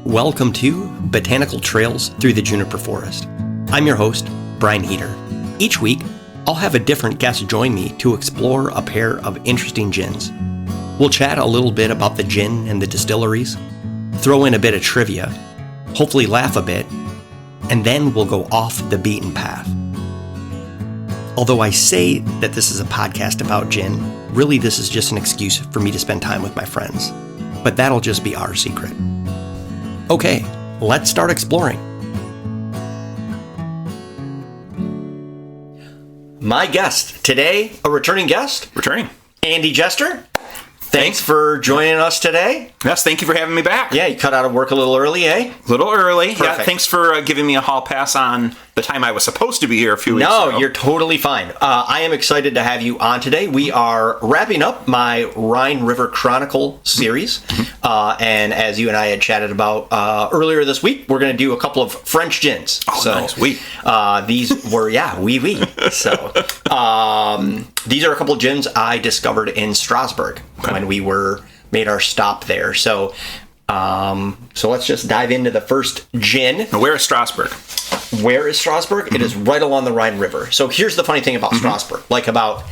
Welcome to Botanical Trails Through the Juniper Forest. I'm your host, Brian Heater. Each week, I'll have a different guest join me to explore a pair of interesting gins. We'll chat a little bit about the gin and the distilleries, throw in a bit of trivia, hopefully laugh a bit, and then we'll go off the beaten path. Although I say that this is a podcast about gin, really this is just an excuse for me to spend time with my friends. But that'll just be our secret. Okay, let's start exploring. My guest today, a returning guest. Returning. Andy Jester. Thanks for joining us today. Yes, thank you for having me back. Yeah, you cut out of work a little early, eh? A little early. Perfect. Yeah, thanks for giving me a hall pass on the time I was supposed to be here a few weeks ago. No, you're totally fine. I am excited to have you on today. We are wrapping up my Rhine River Chronicle series. And as you and I had chatted about earlier this week, we're going to do a couple of French gins. Oh, so, nice. Oui. These were, oui. So these are a couple of gins I discovered in Strasbourg when we made our stop there. So let's just dive into the first gin. Now, where is Strasbourg? Where is Strasbourg? It is right along the Rhine River. So here's the funny thing about Strasbourg. Like about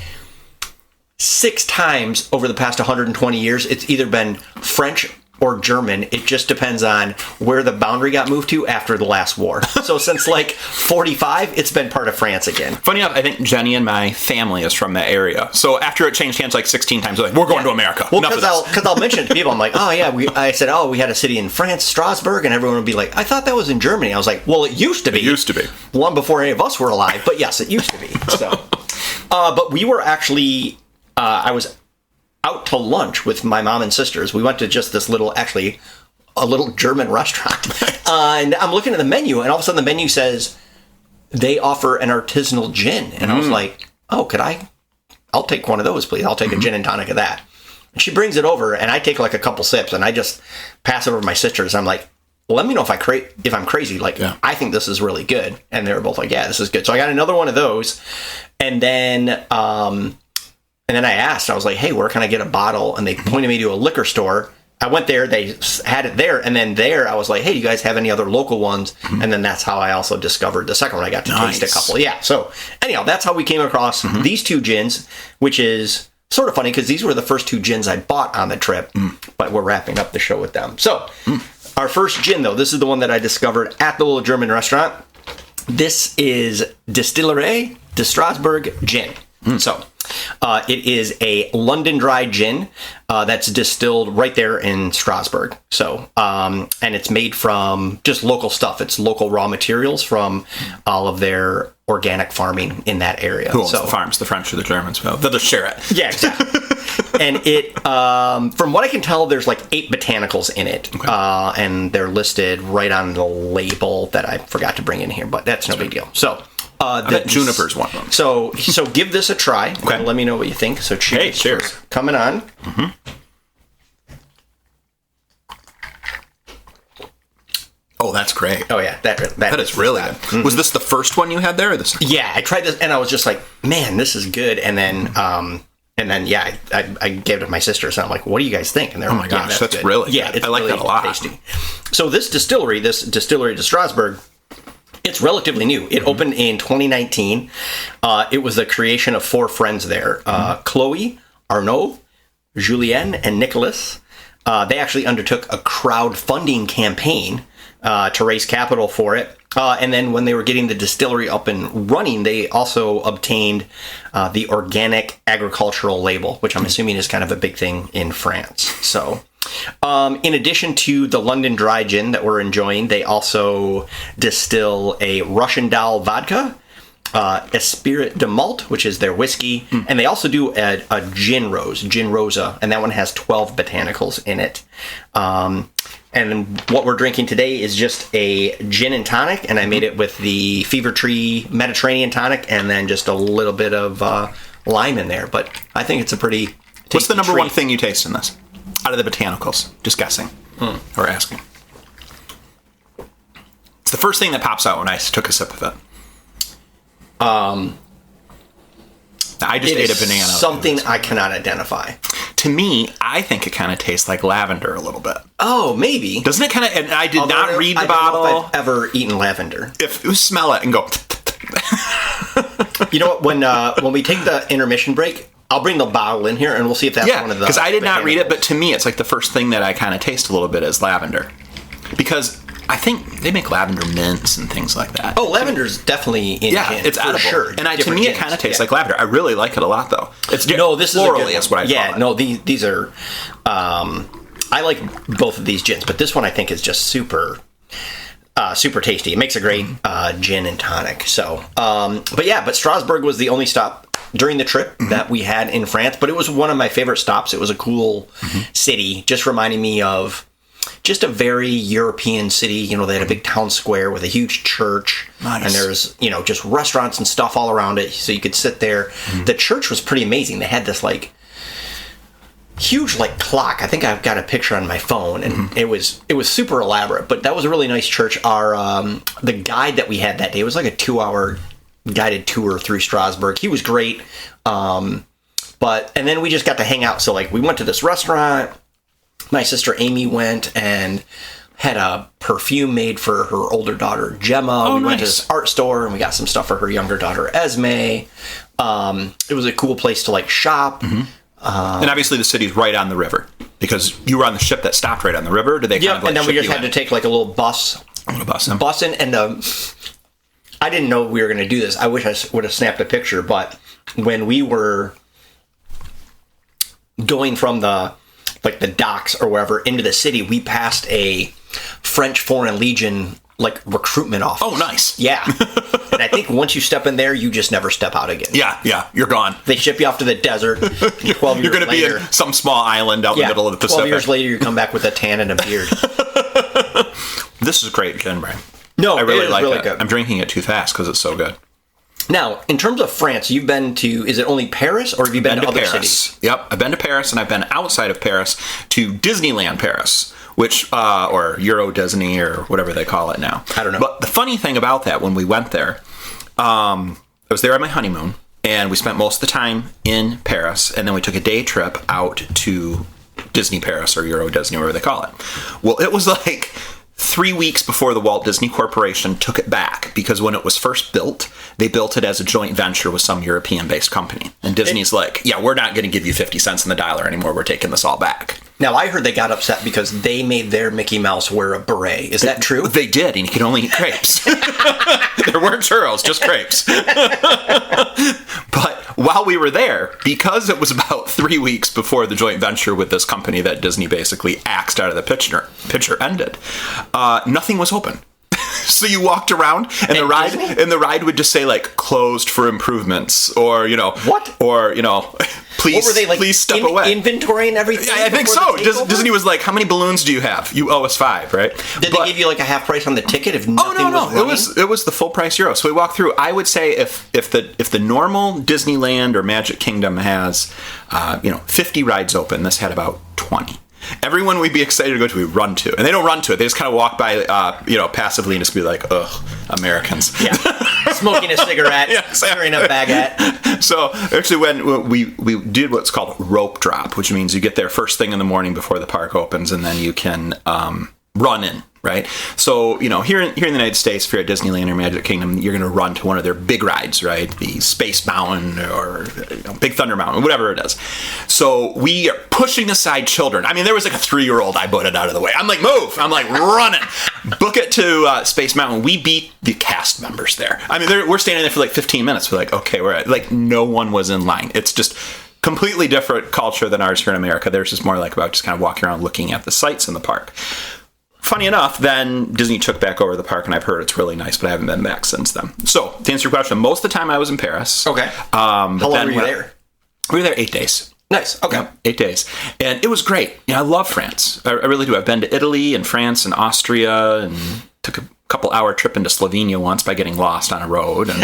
6 times over the past 120 years, it's either been French or German. It just depends on where the boundary got moved to after the last war. So since like 45, it's been part of France again. Funny enough, I think Jenny and my family is from that area. So after it changed hands like 16 times, we're like, we're going to America. Well, because I'll mention it to people. I'm like, oh yeah, I said, we had a city in France, Strasbourg, and everyone would be like, I thought that was in Germany. I was like, well, it used to be. It used to be. Long before any of us were alive. But yes, it used to be. So, but we were actually, I was out to lunch with my mom and sisters. We went to just this little German restaurant. And I'm looking at the menu, and all of a sudden the menu says they offer an artisanal gin. And I was like, oh, I'll take one of those, please. I'll take a gin and tonic of that. And she brings it over, and I take like a couple sips, and I just pass it over to my sisters. I'm like, well, let me know if I'm crazy. Like, I think this is really good. And they were both like, yeah, this is good. So I got another one of those. And then I asked, I was like, hey, where can I get a bottle? And they pointed me to a liquor store. I went there, they had it there, and then there I was like, hey, you guys have any other local ones? And then that's how I also discovered the second one. I got to taste a couple. Yeah, so anyhow, that's how we came across these two gins, which is sort of funny because these were the first 2 gins I bought on the trip, but we're wrapping up the show with them. So our first gin, though, this is the one that I discovered at the little German restaurant. This is Distillerie de Strasbourg Gin. So it is a London dry gin that's distilled right there in Strasbourg. So, and it's made from just local stuff. It's local raw materials from all of their organic farming in that area. Who owns the farms, the French or the Germans? Well, they'll just share it. Yeah, exactly. And it, from what I can tell, there's like 8 botanicals in it. Okay. And they're listed right on the label that I forgot to bring in here, but that's no big deal. So, Juniper's one of them. So give this a try. Okay. Let me know what you think. So cheers. Hey, cheers. Coming on. Oh, that's great. Oh yeah, that is really good. Was this the first one you had there? Or this? Yeah, I tried this and I was just like, man, this is good. And then I gave it to my sister. So I'm like, what do you guys think? And they're like, oh my gosh, that's really good. Yeah, it's I like really that a lot. Tasty. So this distillery de Strasbourg, it's relatively new. It opened in 2019. It was the creation of 4 friends there. Chloe, Arnaud, Julien, and Nicholas. They actually undertook a crowdfunding campaign to raise capital for it. And then when they were getting the distillery up and running, they also obtained the organic agricultural label, which I'm assuming is kind of a big thing in France. So in addition to the London dry gin that we're enjoying, they also distill a Russian Doll vodka, Esprit de Malt, which is their whiskey, and they also do a gin rosa, and that one has 12 botanicals in it. And what we're drinking today is just a gin and tonic, and I made it with the Fever Tree Mediterranean tonic, and then just a little bit of lime in there. But I think it's a pretty tasty What's the number treat. one thing you taste in this? Out of the botanicals? Just guessing. Or asking. It's the first thing that pops out when I took a sip of it. I just ate a banana. Something I cannot identify. to me, I think it kind of tastes like lavender a little bit. Oh, maybe. Doesn't it kind of? And I did not read the I bottle. don't know if I've ever eaten lavender. If you smell it and go. You know what? When we take the intermission break, I'll bring the bottle in here and we'll see if that's one of the. Because I did not read it, but to me, it's like the first thing that I kind of taste a little bit is lavender. Because I think they make lavender mints and things like that. Oh, lavender's definitely in gin. It's edible. Sure. And to me, it kind of tastes like lavender. I really like it a lot, it's this florally is a good one. Is what I call it. No, these are. I like both of these gins, but this one I think is just super tasty. It makes a great gin and tonic. So, but Strasbourg was the only stop during the trip that we had in France. But it was one of my favorite stops. It was a cool city, just reminding me of just a very European city. You know, they had a big town square with a huge church. Nice. And there's, just restaurants and stuff all around it. So you could sit there. The church was pretty amazing. They had this huge clock. I think I've got a picture on my phone, and it was super elaborate. But that was a really nice church. Our the guide that we had that day, it was like a 2-hour guided tour through Strasbourg. He was great. And then we just got to hang out. So we went to this restaurant. My sister Amy went and had a perfume made for her older daughter Gemma. We went to this art store and we got some stuff for her younger daughter Esme. It was a cool place to shop. And obviously the city's right on the river because you were on the ship that stopped right on the river. Did they? Yeah, and then we just had to take a little bus. Bus in, and I didn't know we were going to do this. I wish I would have snapped a picture, but when we were going from the docks or wherever into the city, we passed a French Foreign Legion recruitment office. Oh, nice. Yeah. And I think once you step in there, you just never step out again. Yeah, you're gone. They ship you off to the desert. 12 years you're going to be in some small island out in the middle of the Pacific. 12 years later, you come back with a tan and a beard. This is great gin, Brian. No, I really like it. Good. I'm drinking it too fast because it's so good. Now, in terms of France, you've been to, is it only Paris, or have you been to other cities? Yep, I've been to Paris, and I've been outside of Paris to Disneyland Paris, which, or Euro Disney, or whatever they call it now. I don't know. But the funny thing about that, when we went there, I was there on my honeymoon, and we spent most of the time in Paris, and then we took a day trip out to Disney Paris, or Euro Disney, whatever they call it. Well, it was 3 weeks before the Walt Disney Corporation took it back, because when it was first built, they built it as a joint venture with some European-based company. And Disney's we're not going to give you 50 cents on the dollar anymore. We're taking this all back. Now, I heard they got upset because they made their Mickey Mouse wear a beret. Is that true? They did, and he could only eat crepes. There weren't churros, just crepes. But while we were there, because it was about 3 weeks before the joint venture with this company that Disney basically axed out of the picture ended, nothing was open. So you walked around, and the ride would just say closed for improvements, or what, or please, what were they please step away. Inventory and everything. Yeah, I think so. Disney was how many balloons do you have? You owe us 5, right? Did they give you a half price on the ticket if nothing was running? It was the full price Euro. So we walked through. I would say if the normal Disneyland or Magic Kingdom has 50 rides open, this had about 20. Everyone we'd be excited to go to, we run to. And they don't run to it. They just kind of walk by, passively and just be ugh, Americans. Yeah. Smoking a cigarette, carrying a baguette. So, actually, when we did what's called rope drop, which means you get there first thing in the morning before the park opens, and then you can run in, right? So, here in the United States, if you're at Disneyland or Magic Kingdom, you're going to run to one of their big rides, right? The Space Mountain or Big Thunder Mountain, whatever it is. So we are pushing aside children. I mean, there was a 3-year-old I butted out of the way. I'm move. I'm running. Book it to Space Mountain. We beat the cast members there. I mean, we're standing there for 15 minutes. We're okay, we're at, no one was in line. It's just completely different culture than ours here in America. There's just more about just kind of walking around looking at the sights in the park. Funny enough, then Disney took back over the park, and I've heard it's really nice, but I haven't been back since then. So, to answer your question, most of the time I was in Paris. Okay. How long were you there? We were there 8 days. Nice. Okay. Yeah, 8 days. And it was great. I love France. I really do. I've been to Italy and France and Austria, and took a couple-hour trip into Slovenia once by getting lost on a road. And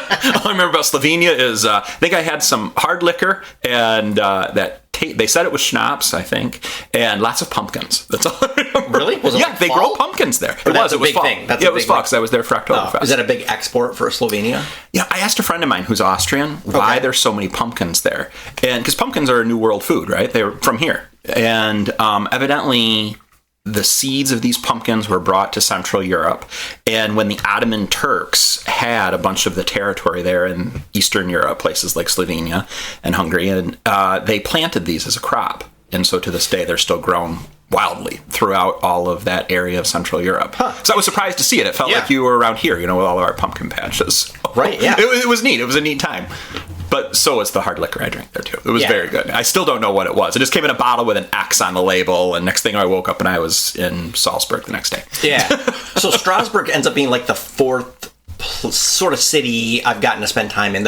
All I remember about Slovenia is I think I had some hard liquor and they said it was schnapps, I think, and lots of pumpkins. That's all I remember. Really? Was it they grow pumpkins there. It was big fall. thing. That's it was fall because I was there for Oktoberfest. Is that a big export for Slovenia? Yeah, I asked a friend of mine who's Austrian why there's so many pumpkins there, and because pumpkins are a New World food, right? They're from here, and evidently the seeds of these pumpkins were brought to Central Europe, and when the Ottoman Turks had a bunch of the territory there in Eastern Europe, places like Slovenia and Hungary, and they planted these as a crop, and so to this day they're still grown wildly throughout all of that area of Central Europe. So I was surprised to see it. It felt like you were around here, with all of our pumpkin patches. Right, yeah. It was neat. It was a neat time. But so was the hard liquor I drank there, too. It was very good. I still don't know what it was. It just came in a bottle with an X on the label, and next thing I woke up and I was in Salzburg the next day. Yeah. So Strasbourg ends up being like the fourth sort of city I've gotten to spend time in.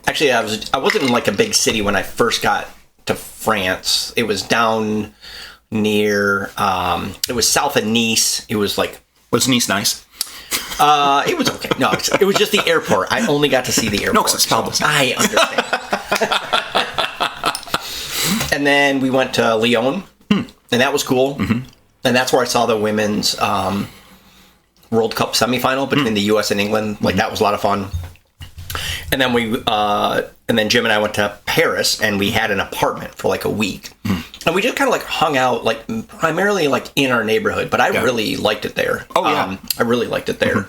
Actually, I wasn't in like a big city when I first got to France. It was down near, it was south of Nice. It was like... Was Nice nice? It was okay. No, it was just the airport. I only got to see the airport. No, because it's spelled the same. I understand. And then we went to Lyon, and that was cool. Mm-hmm. And that's where I saw the women's World Cup semifinal between the U.S. and England. Like, that was a lot of fun. And then then Jim and I went to Paris, and we had an apartment for like a week. And we just kind of like hung out, like primarily like in our neighborhood, but I really liked it there. Oh yeah, I really liked it there.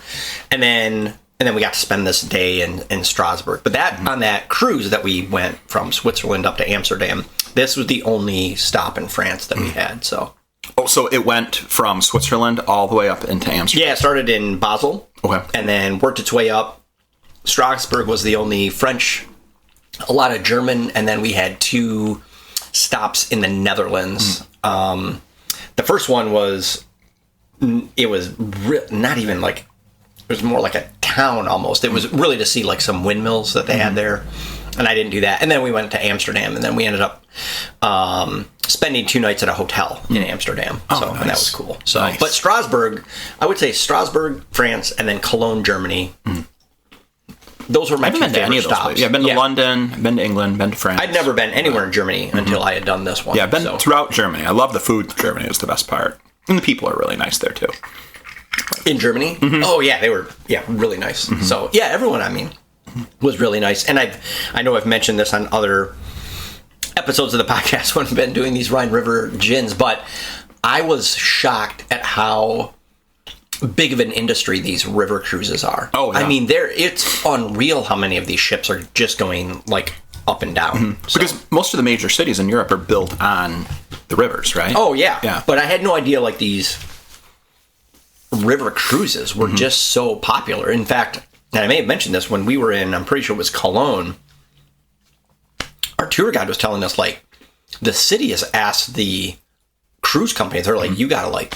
And then we got to spend this day in Strasbourg. But on that cruise that we went from Switzerland up to Amsterdam, this was the only stop in France that we had. So it went from Switzerland all the way up into Amsterdam. Yeah, it started in Basel, and then worked its way up. Strasbourg was the only French, a lot of German, and then we had 2 stops in the Netherlands. The first one was, it was not even like, it was more like a town almost. It was really to see like some windmills that they had there, and I didn't do that. And then we went to Amsterdam, and then we ended up spending 2 nights at a hotel in Amsterdam. Nice. And that was cool. So, But Strasbourg, I would say Strasbourg, France, and then Cologne, Germany. Those were my 2 favorite stops. Yeah, I've been to London, been to England, been to France. I'd never been anywhere in Germany until I had done this one. Yeah, I've been throughout Germany. I love the food in Germany. Is the best part. And the people are really nice there, too. In Germany? Mm-hmm. Oh, yeah, they were really nice. Mm-hmm. So, yeah, everyone, was really nice. And I know I've mentioned this on other episodes of the podcast when I've been doing these Rhine River gins, but I was shocked at how big of an industry these river cruises are. Oh, yeah. It's unreal how many of these ships are just going like up and down. Mm-hmm. So. Because most of the major cities in Europe are built on the rivers, right? Oh yeah. Yeah. But I had no idea like these river cruises were just so popular. In fact, and I may have mentioned this when we were in, I'm pretty sure it was Cologne, our tour guide was telling us like the city has asked the cruise companies, they're like, you gotta like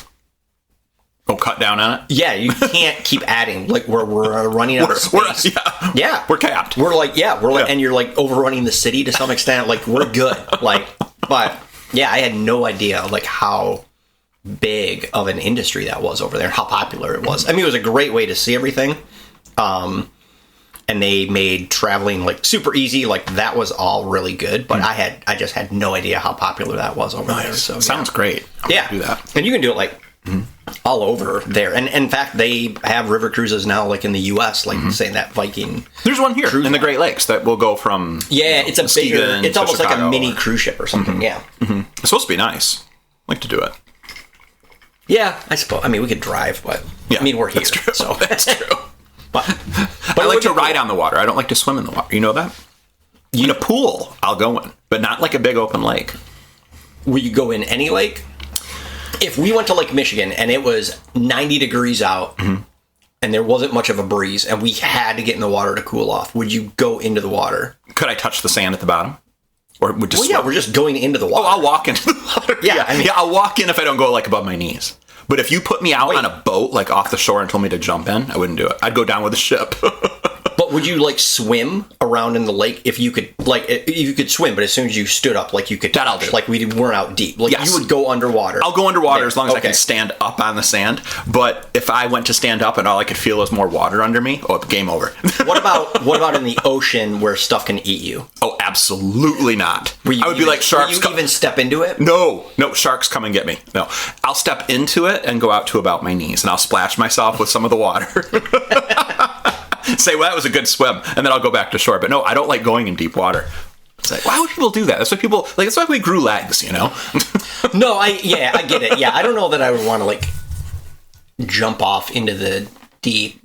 cut down on it? Yeah, you can't keep adding. Like, we're running out of space. We're capped. We're like, and you're like overrunning the city to some extent. Like, we're good. Like, but yeah, I had no idea like how big of an industry that was over there, how popular it was. It was a great way to see everything. And they made traveling like super easy. Like, that was all really good. But I just had no idea how popular that was over there. So sounds great. Yeah, do that. And you can do it like all over there. And in fact, they have river cruises now, like in the U.S., like saying that Viking. There's one here in the Great Lakes that will go from. Yeah, it's a bigger. It's almost Chicago, like a mini cruise ship or something. Yeah, it's supposed to be nice. I'd like to do it. Yeah, I suppose. We could drive, but we're here. That's true. So that's true. but I like to ride on the water. I don't like to swim in the water. You know that? In a pool, I'll go in, but not like a big open lake. Will you go in any lake? If we went to Lake Michigan and it was 90 degrees out and there wasn't much of a breeze and we had to get in the water to cool off, would you go into the water? Could I touch the sand at the bottom? Or would just we're just going into the water. Oh, I'll walk into the water. Yeah, I'll walk in if I don't go like above my knees. But if you put me out on a boat, like off the shore, and told me to jump in, I wouldn't do it. I'd go down with the ship. But would you like swim around in the lake if you could? Like, if you could swim, but as soon as you stood up, like you could touch. Like we weren't out deep. Like you would go underwater. I'll go underwater as long as I can stand up on the sand. But if I went to stand up and all I could feel was more water under me, game over. What about in the ocean where stuff can eat you? Oh, absolutely not. I would be like sharks. Would you even step into it? No, sharks come and get me. No, I'll step into it and go out to about my knees, and I'll splash myself with some of the water. Say, well, that was a good swim, and then I'll go back to shore. But no, I don't like going in deep water. It's like, why would people do that? That's why people like. It's like we grew legs, you know. No, I get it. Yeah, I don't know that I would want to like jump off into the deep.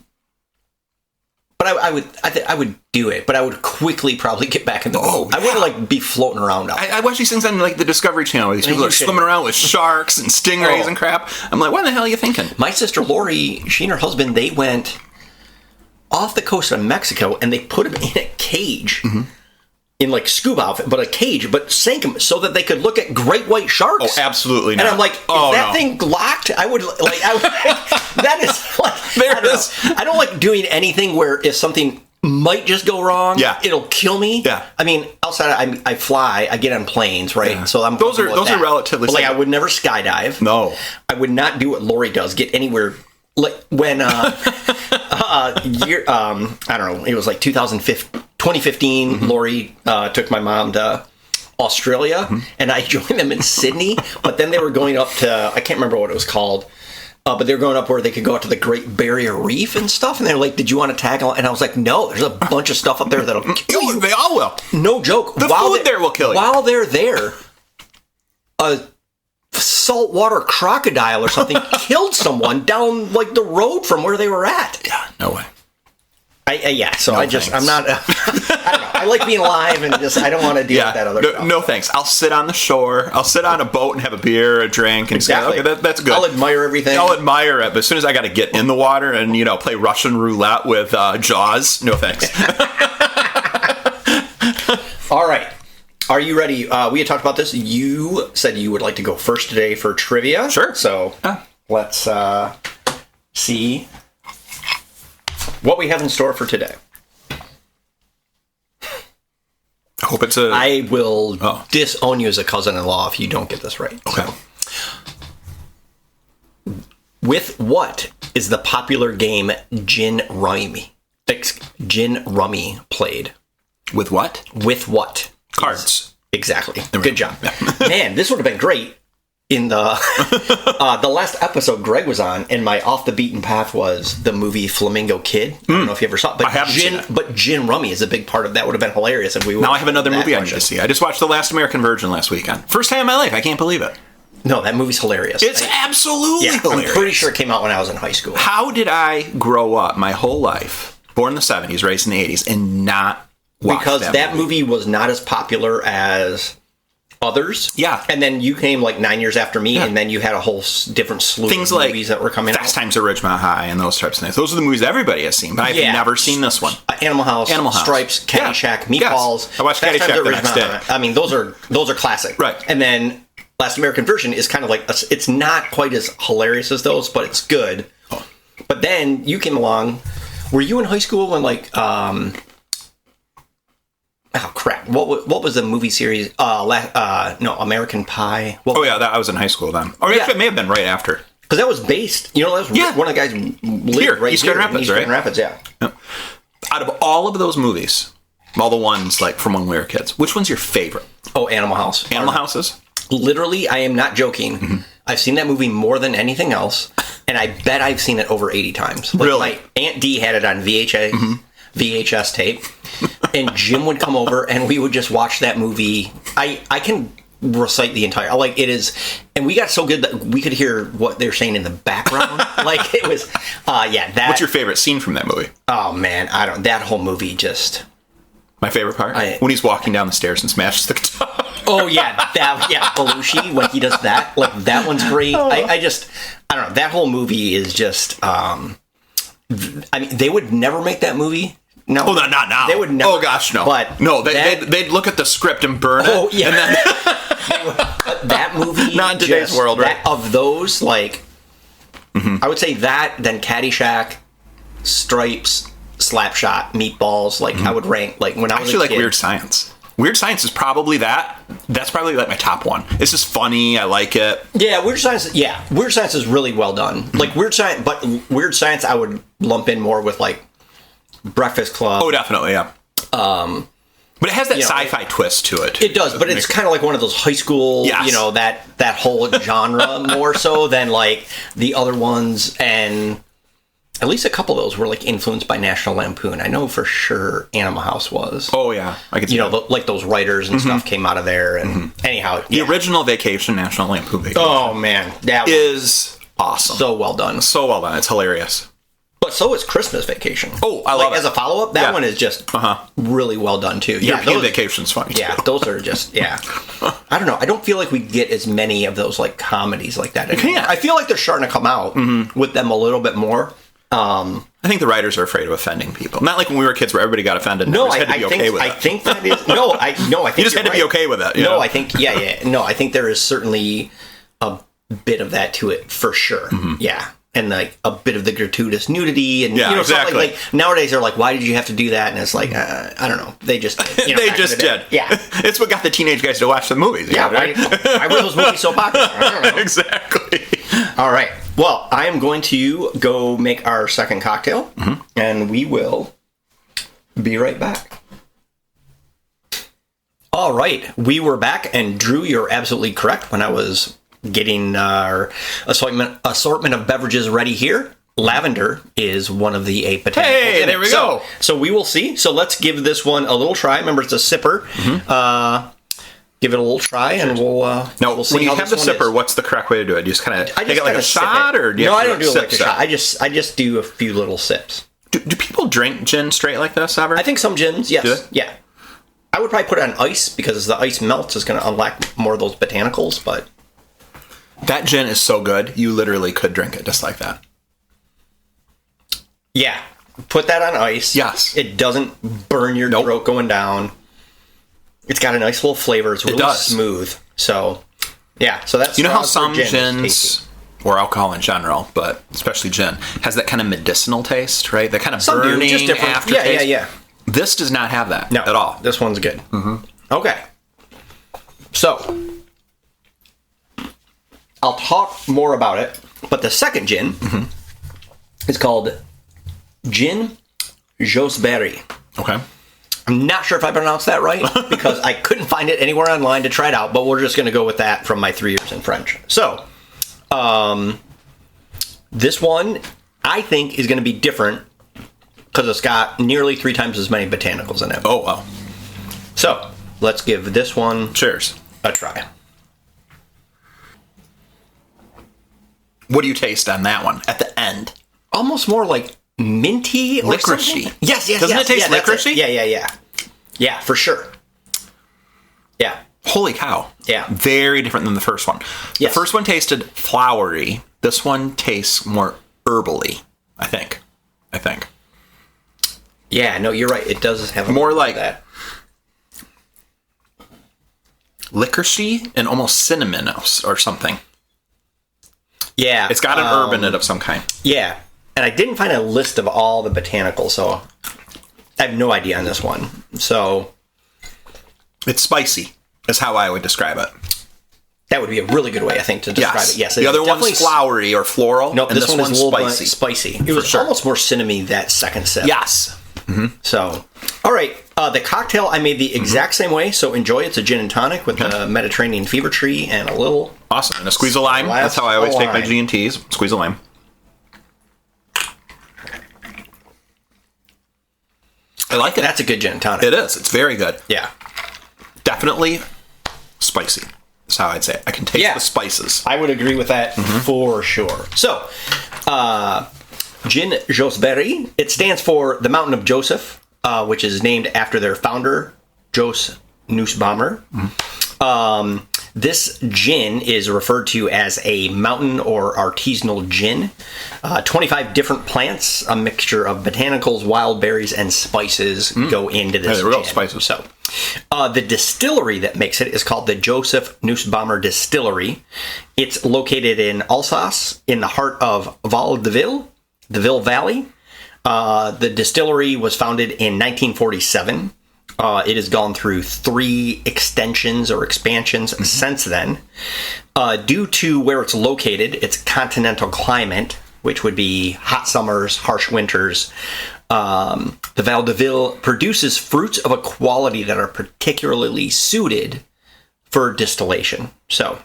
But I would do it, but I would quickly probably get back in the boat. I wouldn't like be floating around out there. I watch these things on like the Discovery Channel where these people are swimming around with sharks and stingrays and crap. I'm like, what the hell are you thinking? My sister Lori, she and her husband, they went off the coast of Mexico and they put him in a cage. In like scuba outfit, but a cage, but sank them so that they could look at great white sharks. Oh, absolutely not. And I'm like, is that thing locked? I would that is like, I don't like doing anything where if something might just go wrong, it'll kill me. Yeah. I mean, outside I fly, I get on planes, right? Yeah. So those are relatively but, like, I would never skydive. No. I would not do what Lori does, get anywhere. Like when I don't know, it was like 2015, Lori took my mom to Australia, and I joined them in Sydney, but then they were going up to, I can't remember what it was called, but they were going up where they could go out to the Great Barrier Reef and stuff, and they were like, did you want to tag along? And I was like, no, there's a bunch of stuff up there that'll kill you. They all will. No joke. The food there will kill you. While they're there, a saltwater crocodile or something killed someone down like the road from where they were at. Yeah, no way. I'm not. I don't know. I like being alive and I don't want to deal with that other stuff. No thanks. I'll sit on the shore. I'll sit on a boat and have a beer, a drink, and say, okay, that's good. I'll admire everything. I'll admire it, but as soon as I got to get in the water and play Russian roulette with Jaws, no thanks. All right. Are you ready? We had talked about this. You said you would like to go first today for trivia. Sure. So let's see what we have in store for today. I hope it's I will disown you as a cousin-in-law if you don't get this right. Okay. So, with what is the popular game Gin Rummy played? With what? With what? Cards. Exactly. Good job. Man, this would have been great in the last episode Greg was on, and my off the beaten path was the movie Flamingo Kid. I don't know if you ever saw it, but I haven't seen it. But Gin Rummy is a big part of that. Would have been hilarious if we now I have another movie I need to see. I just watched The Last American Virgin last weekend. First time in my life. I can't believe it. No, that movie's hilarious. It's absolutely hilarious. I'm pretty sure it came out when I was in high school. How did I grow up my whole life, born in the 70s, raised in the 80s, and not watch because that movie was not as popular as others. Yeah. And then you came like 9 years after me, and then you had a whole different slew things of like movies that were coming out. Fast Times at Ridgemont High and those types of things. Those are the movies everybody has seen, but I've never seen this one. Animal House, Stripes, Caddyshack, Meatballs. Yes. I watched Caddyshack the next day. I mean, those are classic. Right. And then Last American Virgin is kind of like, it's not quite as hilarious as those, but it's good. Oh. But then you came along. Were you in high school when like... oh crap! What was the movie series? American Pie. I was in high school then. Or it may have been right after. Because that was based. That was one of the guys lived right East Grand Rapids, Grand Rapids, yeah. Out of all of those movies, all the ones like from when we were kids, which one's your favorite? Oh, Animal House. Animal Houses. Literally, I am not joking. Mm-hmm. I've seen that movie more than anything else, and I bet I've seen it over 80 times. Like, really? My Aunt Dee had it on VHS tape, and Jim would come over, and we would just watch that movie. I can recite the entire, like, it is, and we got so good that we could hear what they're saying in the background. Like, it was, that. What's your favorite scene from that movie? Oh, man, that whole movie just... My favorite part? When he's walking down the stairs and smashes the guitar. Oh, yeah, Belushi, when he does that. Like, that one's great. I don't know, that whole movie is just, I mean, they would never make that movie. No. Oh, not now. They would never. Oh, gosh, no. But no, they'd look at the script and burn it. Oh, yeah. And then that movie. Not in today's world, right? Of those, like, I would say that, then Caddyshack, Stripes, Slapshot, Meatballs. Like I would rank like when I was actually a kid. like Weird Science. Weird Science is probably that's probably like my top one. It's just funny. I like it. Yeah, Weird Science. Yeah, Weird Science is really well done. Like Weird Science, but Weird Science I would lump in more with like Breakfast Club. Oh, definitely, yeah. But it has that sci-fi twist to it. It does, but it's kind of like one of those high school, Yes. that whole genre more so than like the other ones. And at least a couple of those were like influenced by National Lampoon. I know for sure Animal House was. Oh, yeah. I could see that. Like those writers and stuff came out of there. And anyhow, The original Vacation, National Lampoon Vacation. Oh, man. That is awesome. so well done. So well done. It's hilarious. But so is Christmas Vacation. Oh, I love it. As a follow-up, that one is just really well done, too. European Vacation's funny, too. Yeah, those are just, I don't know. I don't feel like we get as many of those, like, comedies like that anymore. can't. I feel like they're starting to come out with them a little bit more. I think the writers are afraid of offending people. Not like when we were kids where everybody got offended. No, I had to be okay with it. I think that is... No, I think you just had to be okay with it. No, I think... No, I think there is certainly a bit of that to it, for sure. Yeah. And like a bit of the gratuitous nudity and exactly. Like nowadays they're like, why did you have to do that? And it's like I don't know, they just did, they just did. Yeah, it's what got the teenage guys to watch the movies. Yeah, why were those movies so popular? I don't know. Exactly. All right. Well, I am going to go make our second cocktail, and we will be right back. All right, we were back, and Drew, you're absolutely correct. When I was getting our assortment of beverages ready here, lavender is one of the 8 botanicals. Hey, there we go. So we will see. So let's give this one a little try. Remember, it's a sipper. Give it a little try, and we'll see. When you how have the this one sipper, is. what's the correct way to do it? You just kind of take it like a sip shot, it. or do you no? have I to don't do it like a sip shot. I just do a few little sips. Do people drink gin straight like this ever? I think some gins, yes. Do they? Yeah. I would probably put it on ice because as the ice melts, it's going to unlock more of those botanicals, but... That gin is so good, you literally could drink it just like that. Yeah. Put that on ice. Yes. It doesn't burn your throat going down. It's got a nice little flavor. It's really smooth. So, yeah. So that's... You know how some gins, or alcohol in general, but especially gin, has that kind of medicinal taste, right? That kind of some burning just different. aftertaste. Yeah. This does not have that at all. This one's good. Okay. So... I'll talk more about it, but the second gin is called Gin Josberry. Okay. I'm not sure if I pronounced that right because I couldn't find it anywhere online to try it out, but we're just going to go with that from my 3 years in French. So, this one I think is going to be different because it's got nearly 3 times as many botanicals in it. Oh, wow. So, let's give this one Cheers. a try. What do you taste on that one at the end? Almost more like minty or licoricey. something. Yes. Doesn't it taste licoricey? Yeah. Yeah, for sure. Yeah. Holy cow. Yeah. Very different than the first one. Yes. The first one tasted flowery. This one tastes more herbally, I think. Yeah, no, you're right. It does have more like that. Licoricey and almost cinnamon or something. Yeah. It's got an herb in it of some kind. Yeah. And I didn't find a list of all the botanicals, so I have no idea on this one. So it's spicy, is how I would describe it. That would be a really good way, I think, to describe it. Yes. The other one's flowery or floral. No, this one is a little spicy. Spicy. It was almost more cinnamony that second sip. Yes. So, all right. The cocktail I made the exact same way, so enjoy. It's a gin and tonic with a Mediterranean fever tree and a little... Awesome. And a squeeze of lime. That's how I always take my G&Ts. Squeeze of lime. I like it. That's a good gin and tonic. It is. It's very good. Yeah. Definitely spicy. That's how I'd say it. I can taste the spices. I would agree with that for sure. So, Gin Josberry, it stands for the Mountain of Joseph, which is named after their founder, Jos Nussbaumer. This gin is referred to as a mountain or artisanal gin. 25 different plants, a mixture of botanicals, wild berries, and spices go into this there we go, gin. spices. So, the distillery that makes it is called the Joseph Nussbaumer Distillery. It's located in Alsace, in the heart of Val de Ville, the Ville Valley. The distillery was founded in 1947. It has gone through 3 extensions or expansions since then. Due to where it's located, its continental climate, which would be hot summers, harsh winters, the Val de Ville produces fruits of a quality that are particularly suited for distillation. So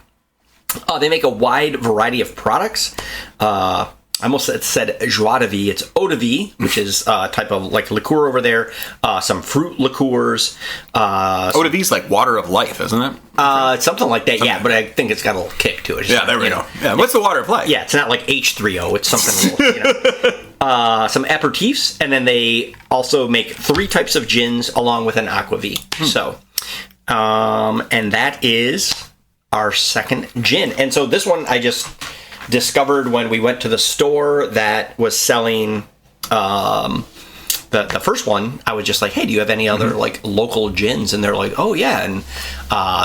they make a wide variety of products. I almost said joie de vie. It's eau de vie, which is a type of like liqueur over there. Some fruit liqueurs. Eau de vie is like water of life, isn't it? Something like that, yeah. But I think it's got a little kick to it. Yeah, there we go. Yeah, what's the water of life? Yeah, it's not like H3O. It's something little, some aperitifs, and then they also make 3 types of gins along with an aquavit. So, and that is our second gin. And so this one I just discovered when we went to the store that was selling the first one. I was just like, hey, do you have any other like local gins? And they're like, oh yeah. And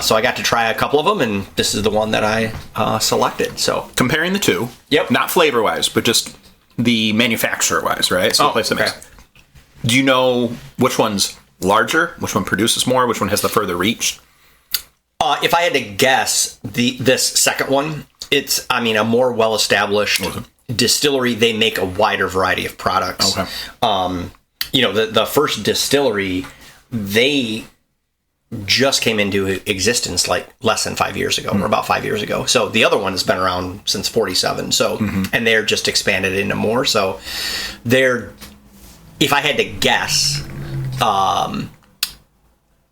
so I got to try a couple of them, and this is the one that I selected. So comparing the two, not flavor wise, but just the manufacturer wise, right? So place that makes. Do you know which one's larger? Which one produces more? Which one has the further reach? If I had to guess, this second one, it's, I mean, a more well-established distillery. They make a wider variety of products. Okay. The first distillery, they just came into existence like less than 5 years ago, or about 5 years ago. So the other one has been around since 47. So, and they're just expanded into more. So they're, if I had to guess,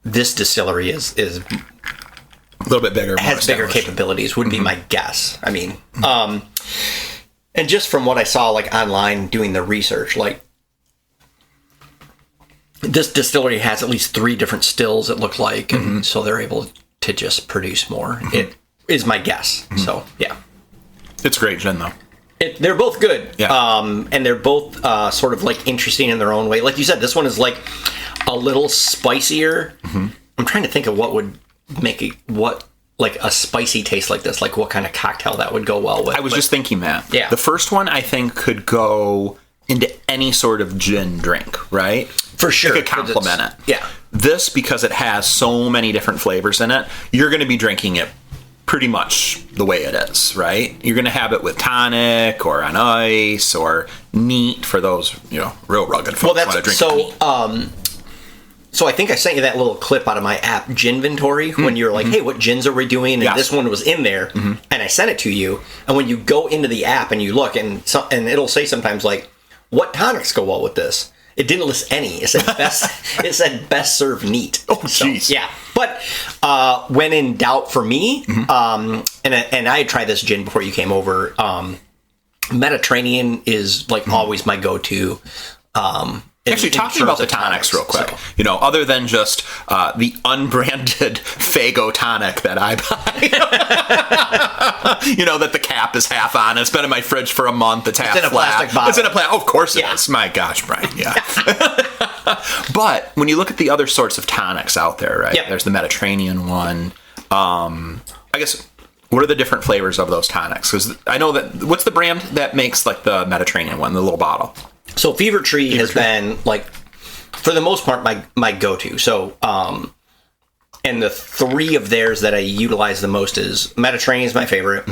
this distillery is a little bit bigger, has bigger capabilities, would be my guess. I mean, and just from what I saw, like online doing the research, like this distillery has at least 3 different stills, it looked like, and so they're able to just produce more. It is my guess. So yeah, it's great gin though. They're both good, yeah. And they're both sort of like interesting in their own way. Like you said, this one is like a little spicier. I'm trying to think of what would make it, like a spicy taste like this, like what kind of cocktail that would go well with. I was just thinking that. Yeah. The first one I think could go into any sort of gin drink, right? For sure. It could complement it. Yeah. This, because it has so many different flavors in it, you're going to be drinking it pretty much the way it is, right? You're going to have it with tonic or on ice or neat for those, real rugged folks. Well, that's so. So I think I sent you that little clip out of my app, Ginventory, when you were like, hey, what gins are we doing? And this one was in there, and I sent it to you. And when you go into the app and you look, and it'll say sometimes, like, what tonics go well with this? It didn't list any. It said best. It said best served neat. Oh, jeez. So, yeah, but when in doubt for me, and I had tried this gin before you came over. Mediterranean is like always my go-to. Actually, talking about the tonics real quick, other than just the unbranded Fago tonic that I buy, that the cap is half on. It's been in my fridge for a month. It's half in a flat. plastic bottle. It's in a plastic. Of course it is. My gosh, Brian. Yeah. But when you look at the other sorts of tonics out there, right? Yep. There's the Mediterranean one. I guess. What are the different flavors of those tonics? Because I know that. What's the brand that makes like the Mediterranean one, the little bottle? So Fever Tree has been, like, for the most part, my go-to. So, and the 3 of theirs that I utilize the most is Mediterranean is my favorite.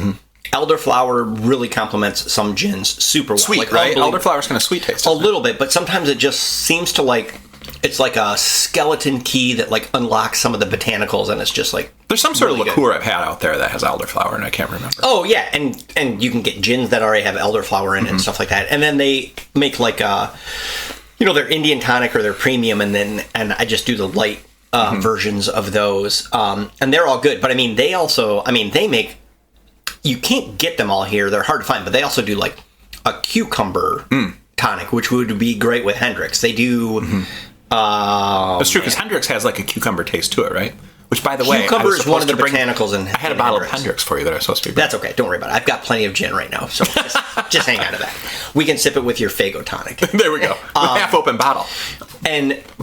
Elderflower really complements some gins super well. Sweet, like, right? Elderflower's kind of sweet taste. A little bit, but sometimes it just seems to, like, it's like a skeleton key that, like, unlocks some of the botanicals, and it's just, like, there's some sort really of liqueur I've had out there that has elderflower, and I can't remember. Oh, yeah, and you can get gins that already have elderflower in it and stuff like that. And then they make, like, their Indian tonic or their premium, and I just do the light versions of those. And they're all good. But, I mean, they make, you can't get them all here. They're hard to find, but they also do, like, a cucumber tonic, which would be great with Hendrix. They do... That's true, because Hendrix has like a cucumber taste to it, right? Which, by the way, cucumber is one of the botanicals in. I had a bottle of Hendrix for you that I was supposed to be. That's okay. Don't worry about it. I've got plenty of gin right now, so just hang on to that. We can sip it with your Fago tonic. There we go. Half open bottle.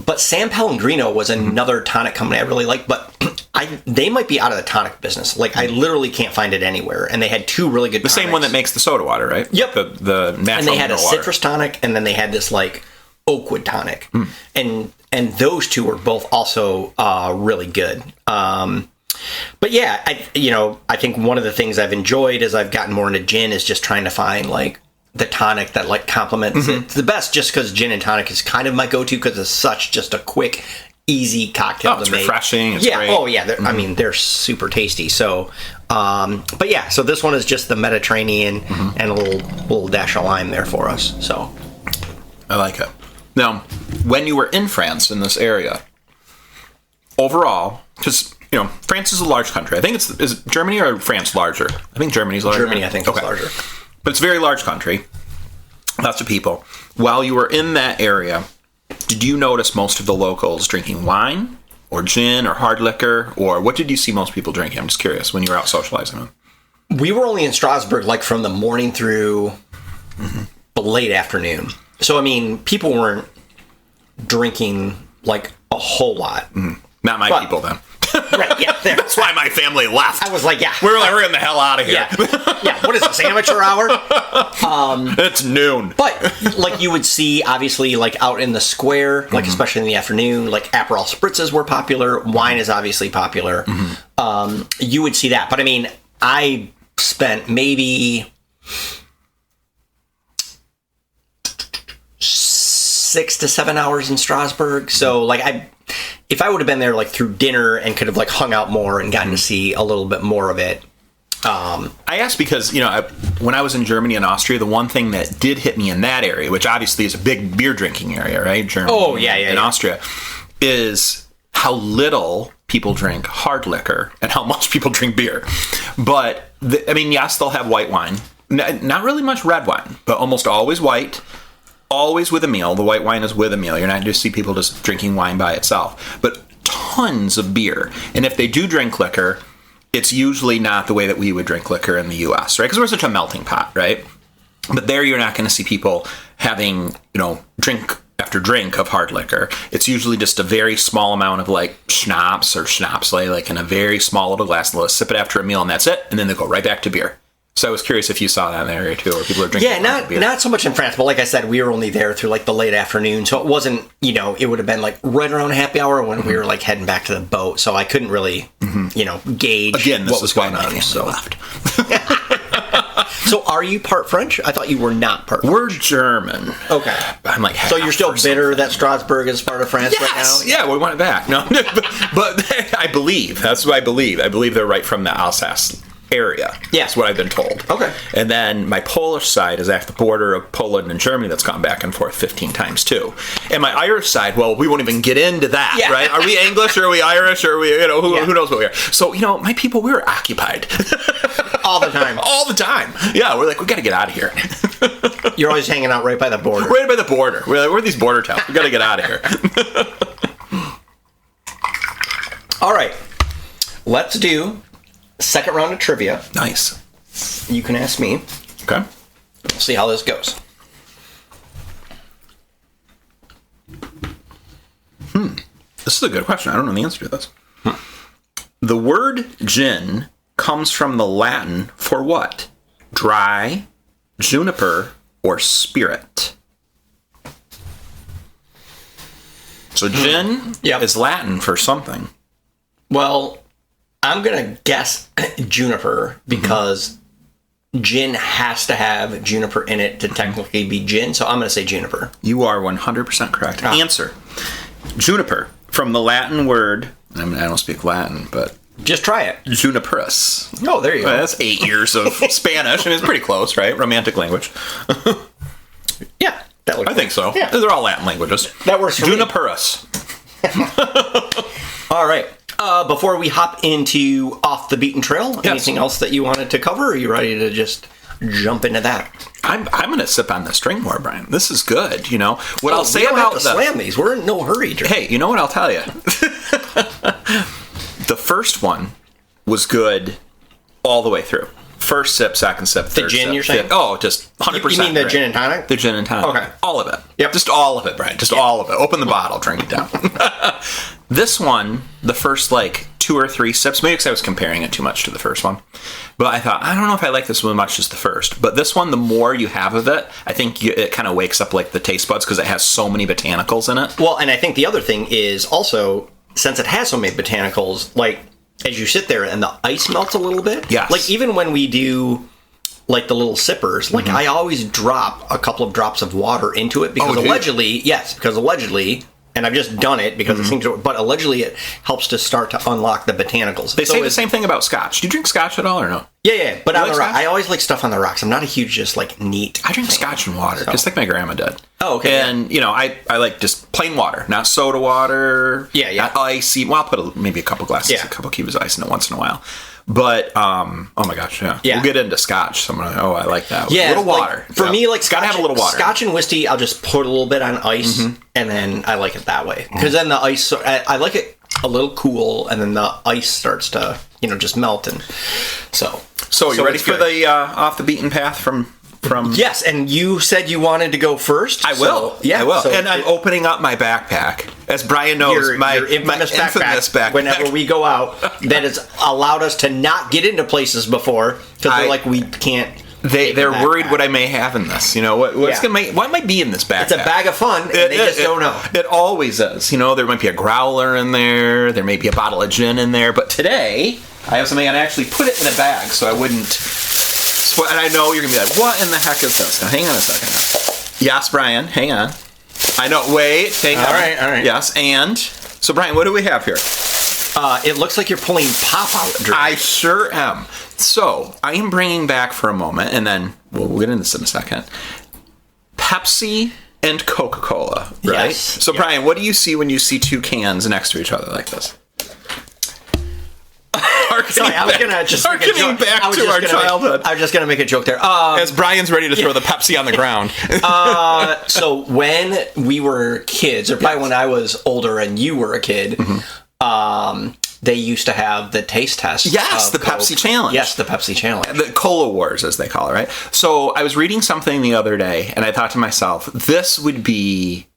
But San Pellegrino was another tonic company I really liked, but they might be out of the tonic business. Like, I literally can't find it anywhere. And they had two really good tonics. The same one that makes the soda water, right? Yep. The natural and they had a water. citrus tonic, and then they had this like oakwood tonic, and those two were both also really good. But yeah, I think one of the things I've enjoyed as I've gotten more into gin is just trying to find like the tonic that like complements it the best. Just because gin and tonic is kind of my go-to because it's such just a quick, easy cocktail to it's make. Refreshing. It's yeah. great. Oh yeah. I mean, they're super tasty. So, but yeah. So this one is just the Mediterranean and a little dash of lime there for us. So I like it. Now, when you were in France in this area, overall, because France is a large country. I think is Germany or France larger? I think Germany's larger. Germany, I think, is larger. But it's a very large country. Lots of people. While you were in that area, did you notice most of the locals drinking wine or gin or hard liquor? Or what did you see most people drinking? I'm just curious when you were out socializing. We were only in Strasbourg like from the morning through the late afternoon. So, I mean, people weren't drinking like a whole lot. Not my people then. Right, yeah. That's why my family left. I was like, yeah. We're getting the hell out of here. Yeah. What is this, amateur hour? It's noon. But, like, you would see, obviously, like, out in the square, like, especially in the afternoon, like, Aperol Spritzes were popular. Wine is obviously popular. You would see that. But, I mean, I spent maybe 6 to 7 hours in Strasbourg. So, like, if I would have been there, like, through dinner and could have, like, hung out more and gotten to see a little bit more of it. I asked because, when I was in Germany and Austria, the one thing that did hit me in that area, which obviously is a big beer drinking area, right? Germany and Austria, is how little people drink hard liquor and how much people drink beer. But, yes, they'll have white wine. Not really much red wine, but almost always white. Always with a meal. The white wine is with a meal. You're not just see people just drinking wine by itself. But tons of beer. And if they do drink liquor, it's usually not the way that we would drink liquor in the U.S., right? Because we're such a melting pot, right? But there you're not going to see people having, drink after drink of hard liquor. It's usually just a very small amount of like schnapps or schnapsle, like in a very small little glass. They'll sip it after a meal and that's it. And then they go right back to beer. So I was curious if you saw that in the area too, or people are drinking. Yeah, not so much in France, but like I said, we were only there through like the late afternoon, so it wasn't, it would have been like right around happy hour when we were like heading back to the boat. So I couldn't really, gauge again what was going on. So left. So are you part French? I thought you were not part French. We're German. Okay, I'm like, so you're still bitter that Strasbourg is part of France right now? Yeah, we want it back. No, but I believe that's what I believe. I believe they're right from the Alsace area. Yeah. That's what I've been told. Okay. And then my Polish side is at the border of Poland and Germany that's gone back and forth 15 times too. And my Irish side, well, we won't even get into that, right? Are we English or are we Irish or are we, who knows what we are? So, my people, we were occupied. All the time. All the time. Yeah, we're like, we got to get out of here. You're always hanging out right by the border. Right by the border. We're like, we're these border towns. We got to get out of here. All right. Let's do second round of trivia. Nice. You can ask me. Okay. We'll see how this goes. This is a good question. I don't know the answer to this. The word gin comes from the Latin for what? Dry, juniper, or spirit? So gin is Latin for something. Well, I'm going to guess juniper because gin has to have juniper in it to technically be gin. So I'm going to say juniper. You are 100% correct. Answer. Juniper, from the Latin word, I don't speak Latin, but... Just try it. Juniperus. Oh, there you go. That's 8 years of Spanish, and it's pretty close, right? Romantic language. Yeah. I think so. Yeah. They're all Latin languages. That works for Juniperus. All right. Before we hop into Off the Beaten Trail, anything else that you wanted to cover? Or are you ready to just jump into that? I'm going to sip on this drink more, Brian. This is good, What I'll say about slam these. We're in no hurry. Hey, you know what I'll tell you? The first one was good all the way through. First sip, second sip, third gin, sip. you're saying? Oh, just 100%. You mean the gin and tonic? The gin and tonic. Okay. All of it. Yep. Just all of it, Brian. Just all of it. Open the bottle, drink it down. This one, the first 2 2 or 3 sips, maybe because I was comparing it too much to the first one. But I thought, I don't know if I like this one much as the first. But this one, the more you have of it, I think it kind of wakes up like the taste buds because it has so many botanicals in it. Well, and I think the other thing is also, since it has so many botanicals, like, as you sit there and the ice melts a little bit. Yes. Like, even when we do, like, the little sippers, like, I always drop a couple of drops of water into it because allegedly, and I've just done it because it seems to, but allegedly it helps to start to unlock the botanicals. They say the same thing about scotch. Do you drink scotch at all or no? Yeah, but on like the rock, scotch? I always like stuff on the rocks. I'm not a huge, just, like, neat I drink fan. scotch and water, just like my grandma did. Oh, okay. And, I like just plain water, not soda water. Yeah. Not icy. Well, I'll put maybe a couple glasses, a couple cubes of ice in it once in a while. But, oh my gosh, yeah. We'll get into scotch. So I'm like, I like that. Yeah. A little water. Like, for me, like, it's gotta have a little water. Scotch and whiskey, I'll just put a little bit on ice, and then I like it that way. Because then the ice, I like it a little cool, and then the ice starts to, just melt. And so you ready for the off the beaten path from... Yes, and you said you wanted to go first. I will. I will. And I'm opening up my backpack. As Brian knows, your infamous backpack. Whenever we go out, that has allowed us to not get into places before because they're like, we can't. They're worried what I may have in this. What might be in this backpack? It's a bag of fun, and they just don't know. It always is. There might be a growler in there. There may be a bottle of gin in there. But today, I have something, and I actually put it in a bag so I wouldn't. And I know you're going to be like, what in the heck is this? Now, hang on a second. Yes, Brian, hang on. I know, wait, hang on. All right. Yes, and, so Brian, what do we have here? It looks like you're pulling pop-out drink. I sure am. So, I am bringing back for a moment, and then we'll get into this in a second, Pepsi and Coca-Cola, right? Yes. So, Brian, what do you see when you see 2 cans next to each other like this? Sorry, I was gonna just make a joke. Back to our childhood. I was just gonna make a joke there. As Brian's ready to throw the Pepsi on the ground. So when we were kids, or probably when I was older and you were a kid, they used to have the taste test. Yes, the Coke. Pepsi Challenge. Yes, the Pepsi Challenge. The Cola Wars, as they call it, right? So I was reading something the other day, and I thought to myself, this would be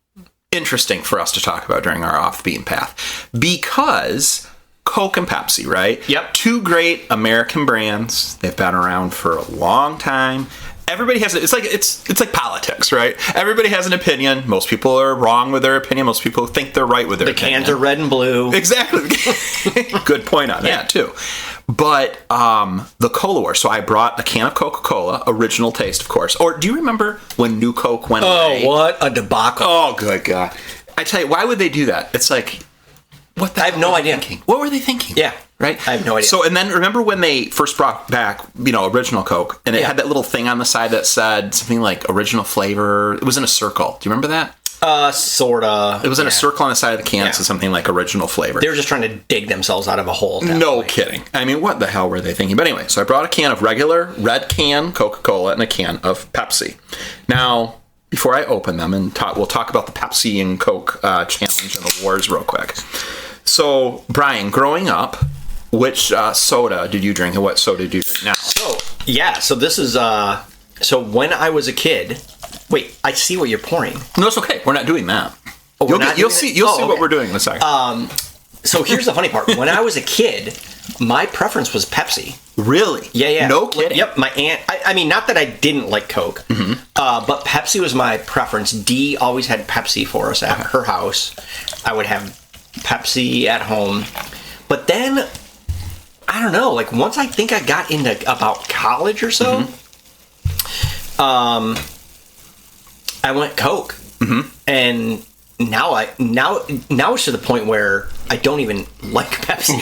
interesting for us to talk about during our Off the Beaten Path. Because Coke and Pepsi, right? Yep. 2 great American brands. They've been around for a long time. Everybody has it's like politics, right? Everybody has an opinion. Most people are wrong with their opinion. Most people think they're right with their opinion. The cans are red and blue. Exactly. Good point on that too. But the Cola War. So I brought a can of Coca-Cola, original taste, of course. Or do you remember when New Coke went away? Oh, what a debacle! Oh, good God! I tell you, why would they do that? It's like, what the I have no idea. What were they thinking? Yeah. Right? I have no idea. So, and then remember when they first brought back, original Coke, and it had that little thing on the side that said something like original flavor. It was in a circle. Do you remember that? Sorta. It was in a circle on the side of the can, so something like original flavor. They were just trying to dig themselves out of a hole. No kidding. I mean, what the hell were they thinking? But anyway, so I brought a can of regular red can Coca-Cola and a can of Pepsi. Now, before I open them, and we'll talk about the Pepsi and Coke challenge and the wars real quick. So, Brian, growing up, which soda did you drink, and what soda do you drink now? So this is so when I was a kid. Wait, I see what you're pouring. No, it's okay. We're not doing that. Oh, You'll see what we're doing in a second. So here's the funny part. When I was a kid, my preference was Pepsi. Really? Yeah. No kidding. Yep. My aunt. I mean, not that I didn't like Coke, but Pepsi was my preference. Dee always had Pepsi for us at her house. I would have Pepsi at home, but then I don't know. Like once I think I got into about college or so, I went Coke, and now it's to the point where I don't even like Pepsi.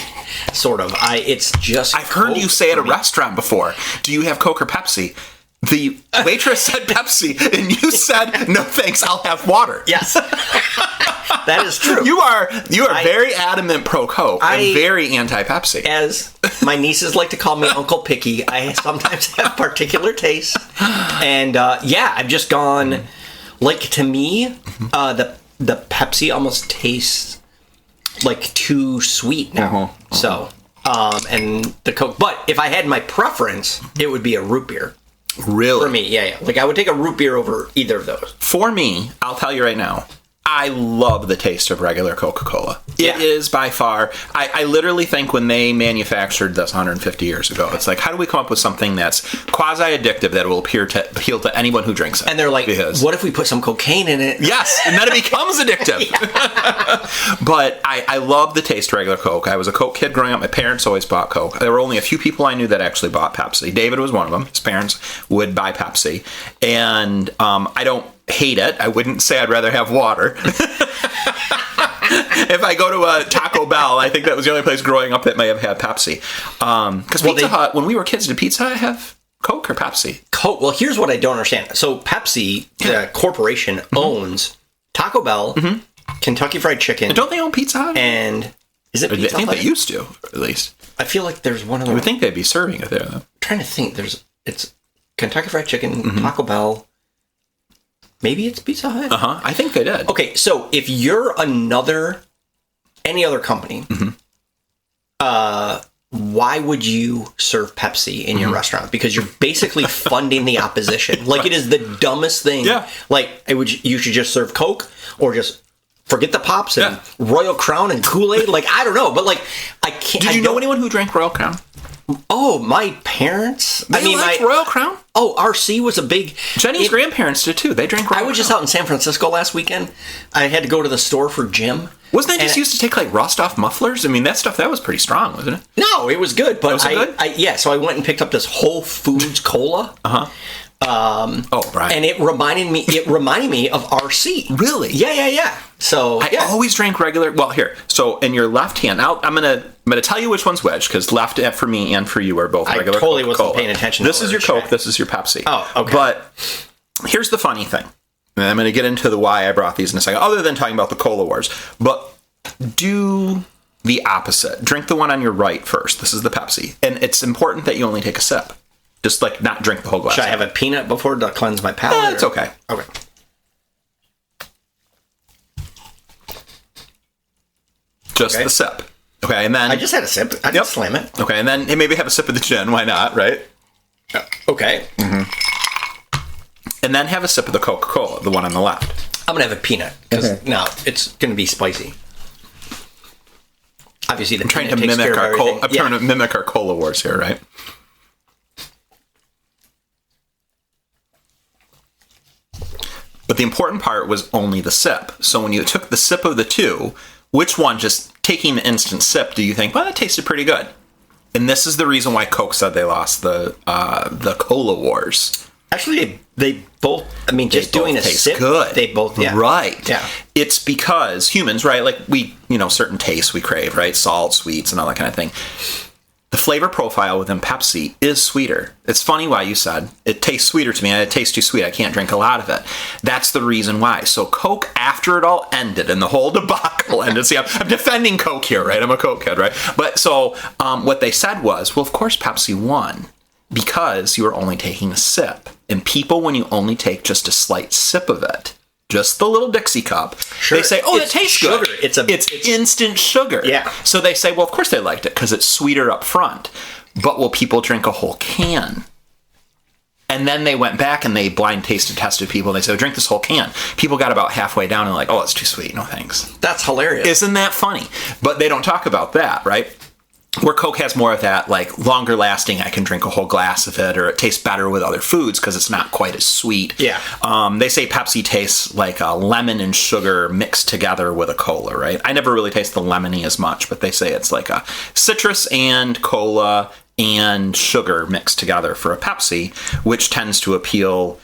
Sort of. It's just. I've heard you say at a restaurant before. Do you have Coke or Pepsi? The waitress said Pepsi, and you said, "No thanks, I'll have water." Yes, that is true. You are very adamant pro Coke and very anti Pepsi. As my nieces like to call me Uncle Picky, I sometimes have particular tastes, and I've just gone. Like to me, the Pepsi almost tastes like too sweet now. So, and the Coke. But if I had my preference, it would be a root beer. Really? For me, yeah. Like I would take a root beer over either of those. For me, I'll tell you right now, I love the taste of regular Coca-Cola. Yeah. It is by far, I literally think when they manufactured this 150 years ago, it's like, how do we come up with something that's quasi-addictive that will appeal to anyone who drinks it? And they're like, what if we put some cocaine in it? Yes, and then it becomes addictive. But I love the taste of regular Coke. I was a Coke kid growing up. My parents always bought Coke. There were only a few people I knew that actually bought Pepsi. David was one of them. His parents would buy Pepsi. And I don't hate it. I wouldn't say I'd rather have water. If I go to a Taco Bell, I think that was the only place growing up that may have had Pepsi. Because Pizza Hut, when we were kids, did Pizza Hut have Coke or Pepsi? Coke. Well, here's what I don't understand. So Pepsi, the corporation, owns Taco Bell, Kentucky Fried Chicken. And don't they own Pizza Hut? And is it Pizza Hut? I think they used to, at least. I feel like there's one of them. I would think they'd be serving it there, though. I'm trying to think. It's Kentucky Fried Chicken, Taco Bell. Maybe it's Pizza Hut? I think they did. Okay, so if you're any other company, why would you serve Pepsi in your restaurant? Because you're basically funding the opposition. Like, it is the dumbest thing. Yeah. Like, you should just serve Coke or just forget the pops and Royal Crown and Kool-Aid. Like, I don't know, but like, I can't. Did you know anyone who drank Royal Crown? Oh, my parents. They liked Royal Crown? Oh, RC was a big... Jenny's grandparents did too. They drank Royal Crown. I was just out in San Francisco last weekend. I had to go to the store for Jim. Wasn't that just used to take like rust off mufflers? I mean, that stuff, that was pretty strong, wasn't it? No, it was good. But was it good? So I went and picked up this Whole Foods cola. Right. And it reminded me of RC. Really? Yeah. So I always drank regular. Well, here. So in your left hand, I'm gonna tell you which one's which, because left for me and for you are both regular. I totally Coca-Cola. wasn't paying attention. This is your Coke. This is your Pepsi. Oh, okay. But here's the funny thing. And I'm going to get into the why I brought these in a second, other than talking about the Cola Wars. But do the opposite. Drink the one on your right first. This is the Pepsi. And it's important that you only take a sip. Just like not drink the whole glass. Should I have a peanut before to cleanse my palate? It's okay. Okay. Just the sip. Okay, and then... I just had a sip. I didn't slam it. Okay, and then maybe have a sip of the gin. Why not, right? Okay. And then have a sip of the Coca-Cola, the one on the left. I'm going to have a peanut, because now it's going to be spicy. Obviously, I'm trying to mimic our Cola Wars here, right? But the important part was only the sip. So when you took the sip of the two, which one, just taking the instant sip, do you think, well, that tasted pretty good? And this is the reason why Coke said they lost the Cola Wars. Actually, they both, I mean, just doing a sip, good. They both, yeah. Right. Yeah. It's because humans, right, like we, certain tastes we crave, right? Salt, sweets, and all that kind of thing. The flavor profile within Pepsi is sweeter. It's funny why you said it tastes sweeter to me. It tastes too sweet. I can't drink a lot of it. That's the reason why. So Coke, after it all ended and the whole debacle ended. See, I'm defending Coke here, right? I'm a Coke kid, right? But so what they said was, well, of course Pepsi won because you were only taking a sip. And people, when you only take just a slight sip of it, just the little Dixie cup, they say, oh, it tastes sugar. good. It's instant sugar. Yeah. So they say, well, of course they liked it because it's sweeter up front. But will people drink a whole can? And then they went back and they blind tasted tested people. And they said, drink this whole can. People got about halfway down and like, oh, it's too sweet. No thanks. That's hilarious. Isn't that funny? But they don't talk about that, right? Where Coke has more of that, like, longer lasting, I can drink a whole glass of it, or it tastes better with other foods because it's not quite as sweet. Yeah. They say Pepsi tastes like a lemon and sugar mixed together with a cola, right? I never really taste the lemony as much, but they say it's like a citrus and cola and sugar mixed together for a Pepsi, which tends to appeal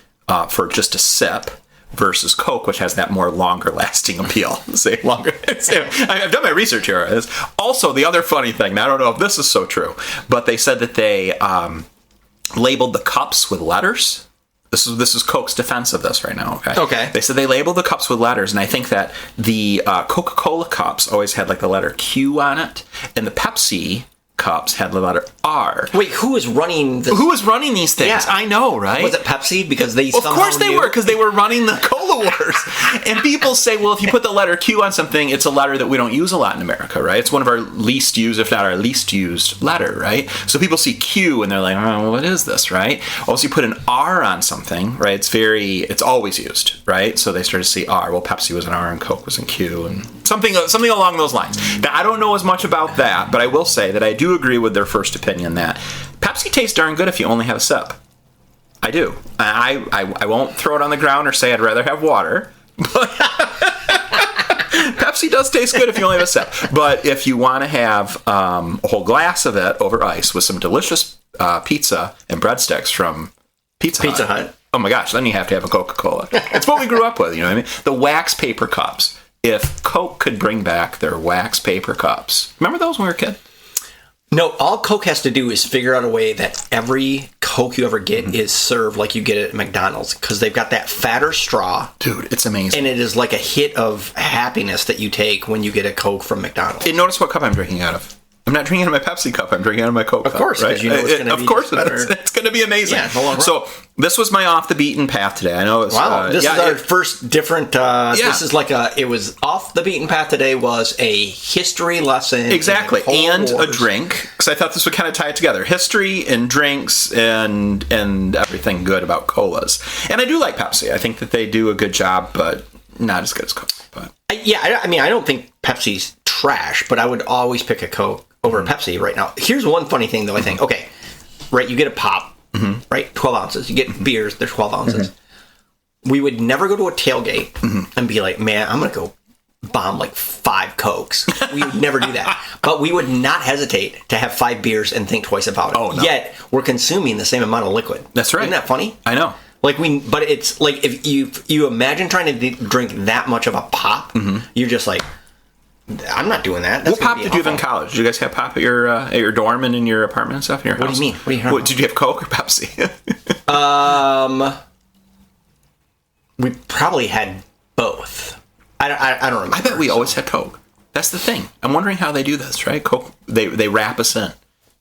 for just a sip. Versus Coke, which has that more longer-lasting appeal. Say longer. I've done my research here. Also, the other funny thing, now I don't know if this is so true, but they said that they labeled the cups with letters. This is Coke's defense of this right now. Okay. Okay. They said they labeled the cups with letters, and I think that the Coca-Cola cups always had like the letter Q on it, and the Pepsi cups had the letter R. Wait, who was running this? Who was running these things? Yeah. I know, right? Was it Pepsi? Because they Of course they were, because they were running the cola wars. And people say, well, if you put the letter Q on something, it's a letter that we don't use a lot in America, right? It's one of our least used, if not our least used letter, right? So people see Q and they're like, oh, what is this, right? Also, you put an R on something, right? It's always used, right? So they started to see R. Well, Pepsi was an R and Coke was an Q, and something along those lines. Now, I don't know as much about that, but I will say that I do agree with their first opinion that Pepsi tastes darn good if you only have a sip. I do. I won't throw it on the ground or say I'd rather have water, but Pepsi does taste good if you only have a sip. But if you want to have a whole glass of it over ice with some delicious pizza and breadsticks from Pizza Hut. Oh my gosh, then you have to have a Coca-Cola. It's what we grew up with, you know what I mean? The wax paper cups. If Coke could bring back their wax paper cups. Remember those when we were a kid? No, all Coke has to do is figure out a way that every Coke you ever get is served like you get it at McDonald's, because they've got that fatter straw. Dude, it's amazing. And it is like a hit of happiness that you take when you get a Coke from McDonald's. And notice what cup I'm drinking out of. I'm not drinking out of my Pepsi cup. I'm drinking out of my Coke cup. Of course, right? You know it's going to be better. It's going to be amazing. Yeah, the long run. So this was my off the beaten path today. I know it's this is our first different. This is like it was off the beaten path today. Was a history lesson, exactly, and Wars. A drink, because I thought this would kind of tie it together: history and drinks and everything good about colas. And I do like Pepsi. I think that they do a good job, but not as good as Coke. But I mean, I don't think Pepsi's trash, but I would always pick a Coke over Pepsi right now. Here's one funny thing, though. I think, okay, right, you get a pop, right, 12 ounces. You get beers, they're 12 ounces. We would never go to a tailgate and be like, man, I'm going to go bomb like 5 Cokes. We would never do that. But we would not hesitate to have 5 beers and think twice about it. Oh, no. Yet, we're consuming the same amount of liquid. That's right. Isn't that funny? I know. But it's like if you imagine trying to drink that much of a pop, you're just like, I'm not doing that. What pop did you have in college? Did you guys have pop at your dorm and in your apartment and stuff in your house? What do you mean? What are you talking about? Did you have Coke or Pepsi? We probably had both. I don't remember. I bet we always had Coke. That's the thing. I'm wondering how they do this, right? Coke, they wrap us in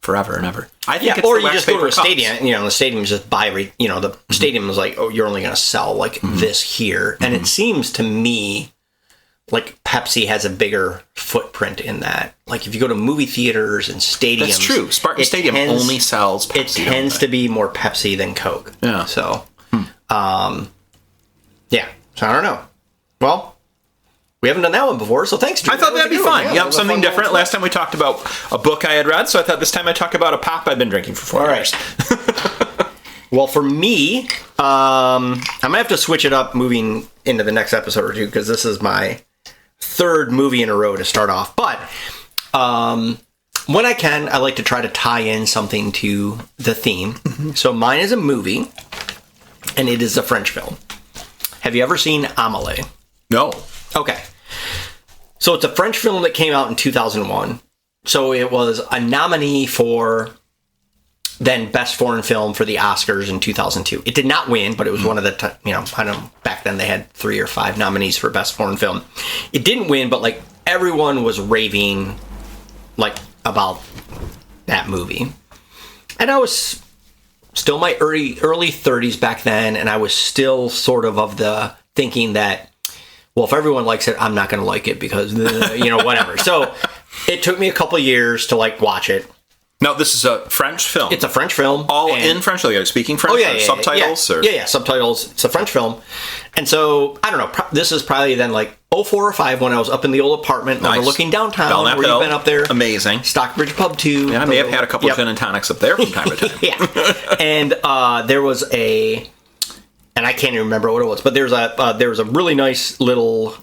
forever and ever. I think it's or the you just go to a wax paper stadium. You know, the stadium is just the stadium is like, oh, you're only going to sell like this here, and it seems to me like Pepsi has a bigger footprint in that. Like if you go to movie theaters and stadiums, That's true. Spartan Stadium only sells Pepsi. It tends to be more Pepsi than Coke. Yeah. So, yeah. So I don't know. Well, we haven't done that one before, so thanks, Drew. I thought that'd be fun. Yeah, something different. One. Last time we talked about a book I had read, so I thought this time I'd talk about a pop I've been drinking for 4 years. Well, for me, I'm going to have to switch it up moving into the next episode or two, because this is my 3rd movie in a row to start off. But when I can, I like to try to tie in something to the theme. So mine is a movie, and it is a French film. Have you ever seen Amélie? No. Okay. So it's a French film that came out in 2001. So it was a nominee for then Best Foreign Film for the Oscars in 2002. It did not win, but it was one of the, I don't know, back then they had 3 or 5 nominees for Best Foreign Film. It didn't win, but like everyone was raving like about that movie. And I was still my early 30s back then, and I was still sort of the thinking that, well, if everyone likes it, I'm not going to like it because, whatever. So it took me a couple years to like watch it. No, this is a French film. It's a French film. All in French? Are you speaking French? Oh, yeah, subtitles? Yeah, subtitles. It's a French film. And so, I don't know, this is probably then like 04 or 05 when I was up in the old apartment overlooking downtown. Belknap where Hill. you've been up there. Amazing. Stockbridge Pub 2. Yeah, I may have had a couple of gin and tonics up there from time to time. Yeah. And there was and I can't even remember what it was, but there was a really nice little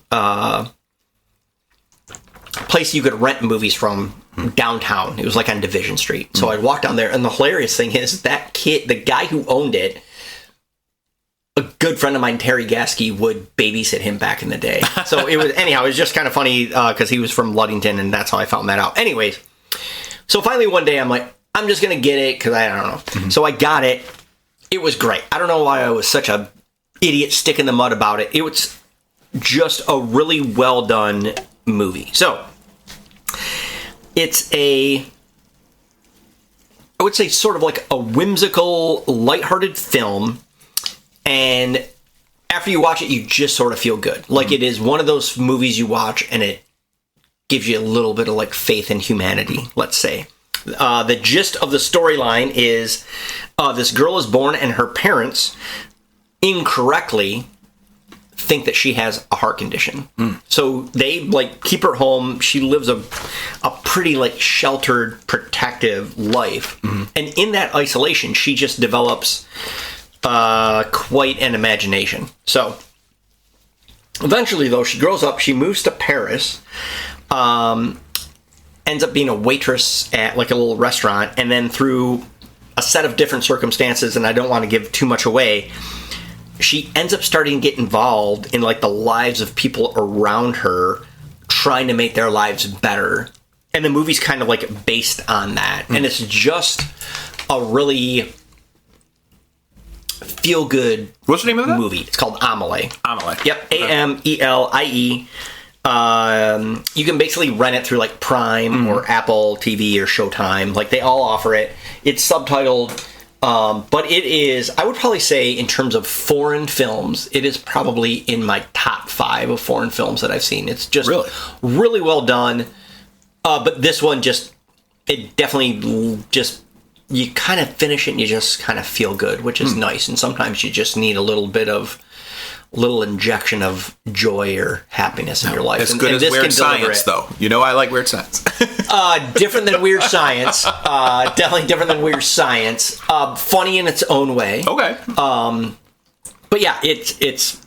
place you could rent movies from downtown. It was like on Division Street. So I'd walk down there, and the hilarious thing is that kid, the guy who owned it, a good friend of mine, Terry Gasky, would babysit him back in the day. So it was just kind of funny because he was from Ludington, and that's how I found that out. Anyways, so finally one day I'm like, I'm just going to get it because I don't know. So I got it. It was great. I don't know why I was such a idiot stick in the mud about it. It was just a really well done movie. So it's a would say sort of like a whimsical, lighthearted film, and after you watch it, you just sort of feel good. Like it is one of those movies you watch and it gives you a little bit of like faith in humanity, let's say. The gist of the storyline is this girl is born and her parents incorrectly think that she has a heart condition. So they like keep her home. She lives a pretty like sheltered, protective life. And in that isolation, she just develops quite an imagination. So eventually, though, she grows up, she moves to Paris, ends up being a waitress at like a little restaurant, and then through a set of different circumstances, and I don't want to give too much away, she ends up starting to get involved in like the lives of people around her, trying to make their lives better. And the movie's kind of like based on that. And it's just a really feel-good What's the name of that movie. It's called Amelie. Amelie. Yep, Amelie. You can basically rent it through like Prime or Apple TV or Showtime. Like they all offer it. It's subtitled, but it is, I would probably say in terms of foreign films, it is probably in my top 5 of foreign films that I've seen. It's just really well done. But this one it definitely just, you kind of finish it and you just kind of feel good, which is nice. And sometimes you just need a little injection of joy or happiness in your life. As good as Weird Science, though. You know I like Weird Science. Different than Weird Science. Definitely different than Weird Science. Funny in its own way. Okay. But yeah, it's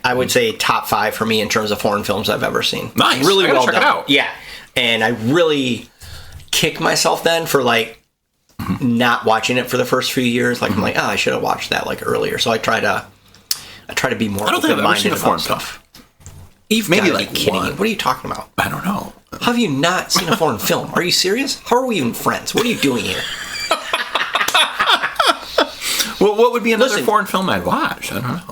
I would say top 5 for me in terms of foreign films I've ever seen. Nice. Really well check done. It out. Yeah. And I really kick myself then for like not watching it for the first few years. Like I'm like, I should have watched that like earlier. So I try to be more open-minded about stuff. You've maybe like kidding me. What are you talking about? I don't know. How have you not seen a foreign film? Are you serious? How are we even friends? What are you doing here? Well, what would be another foreign film I'd watch? I don't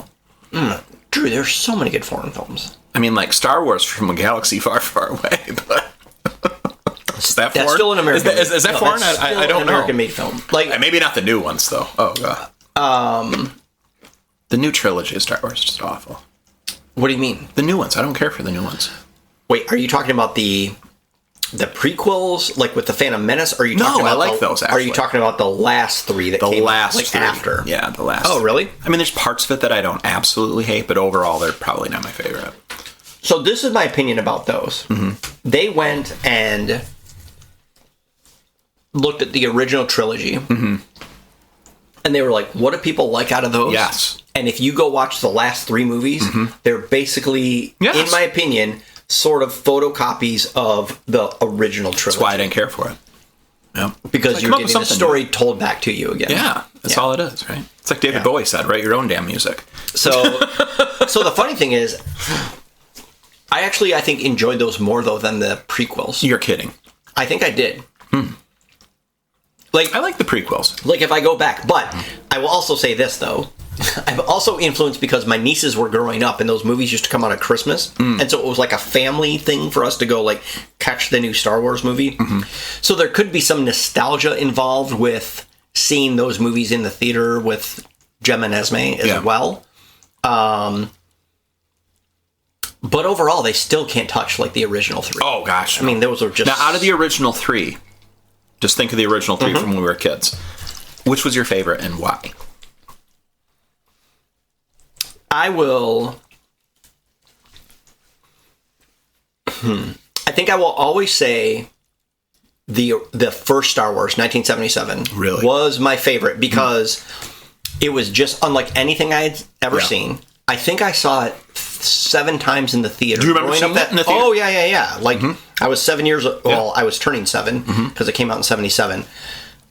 know. Drew, there's so many good foreign films. I mean, like Star Wars from a galaxy far, far away, but is that foreign? That's still an American. Is that foreign? I don't know. American-made film. Like maybe not the new ones though. Oh god. The new trilogy of Star Wars is just awful. What do you mean? The new ones. I don't care for the new ones. Wait, are you talking about the prequels, like with the Phantom Menace? Or are you talking about I like those. Actually. Are you talking about the last 3 that came out, like three. after? Yeah, the last. Oh, really? I mean, there's parts of it that I don't absolutely hate, but overall, they're probably not my favorite. So this is my opinion about those. They went and looked at the original trilogy, and they were like, "What do people like out of those?" Yes. And if you go watch the last 3 movies, they're basically, in my opinion, sort of photocopies of the original trilogy. That's why I didn't care for it. Yeah. Because you're getting the story told back to you again. Yeah, that's all it is, right? It's like David Bowie said, write your own damn music. So the funny thing is, I think enjoyed those more, though, than the prequels. You're kidding. I think I did. Like, I like the prequels. Like, if I go back. But I will also say this, though. I'm also influenced because my nieces were growing up and those movies used to come out at Christmas. And so it was like a family thing for us to go like catch the new Star Wars movie. So there could be some nostalgia involved with seeing those movies in the theater with Gemma and Esme as well. But overall, they still can't touch like the original 3. Oh, gosh. I mean, those are just... Now, out of the original 3, just think of the original 3 from when we were kids. Which was your favorite and why? I will... I think I will always say the first Star Wars, 1977, was my favorite because it was just unlike anything I had ever seen. I think I saw it 7 times in the theater. Do you remember seeing that in the theater? Oh, yeah. Like, I was 7 years old. Well, I was turning 7 because it came out in 77.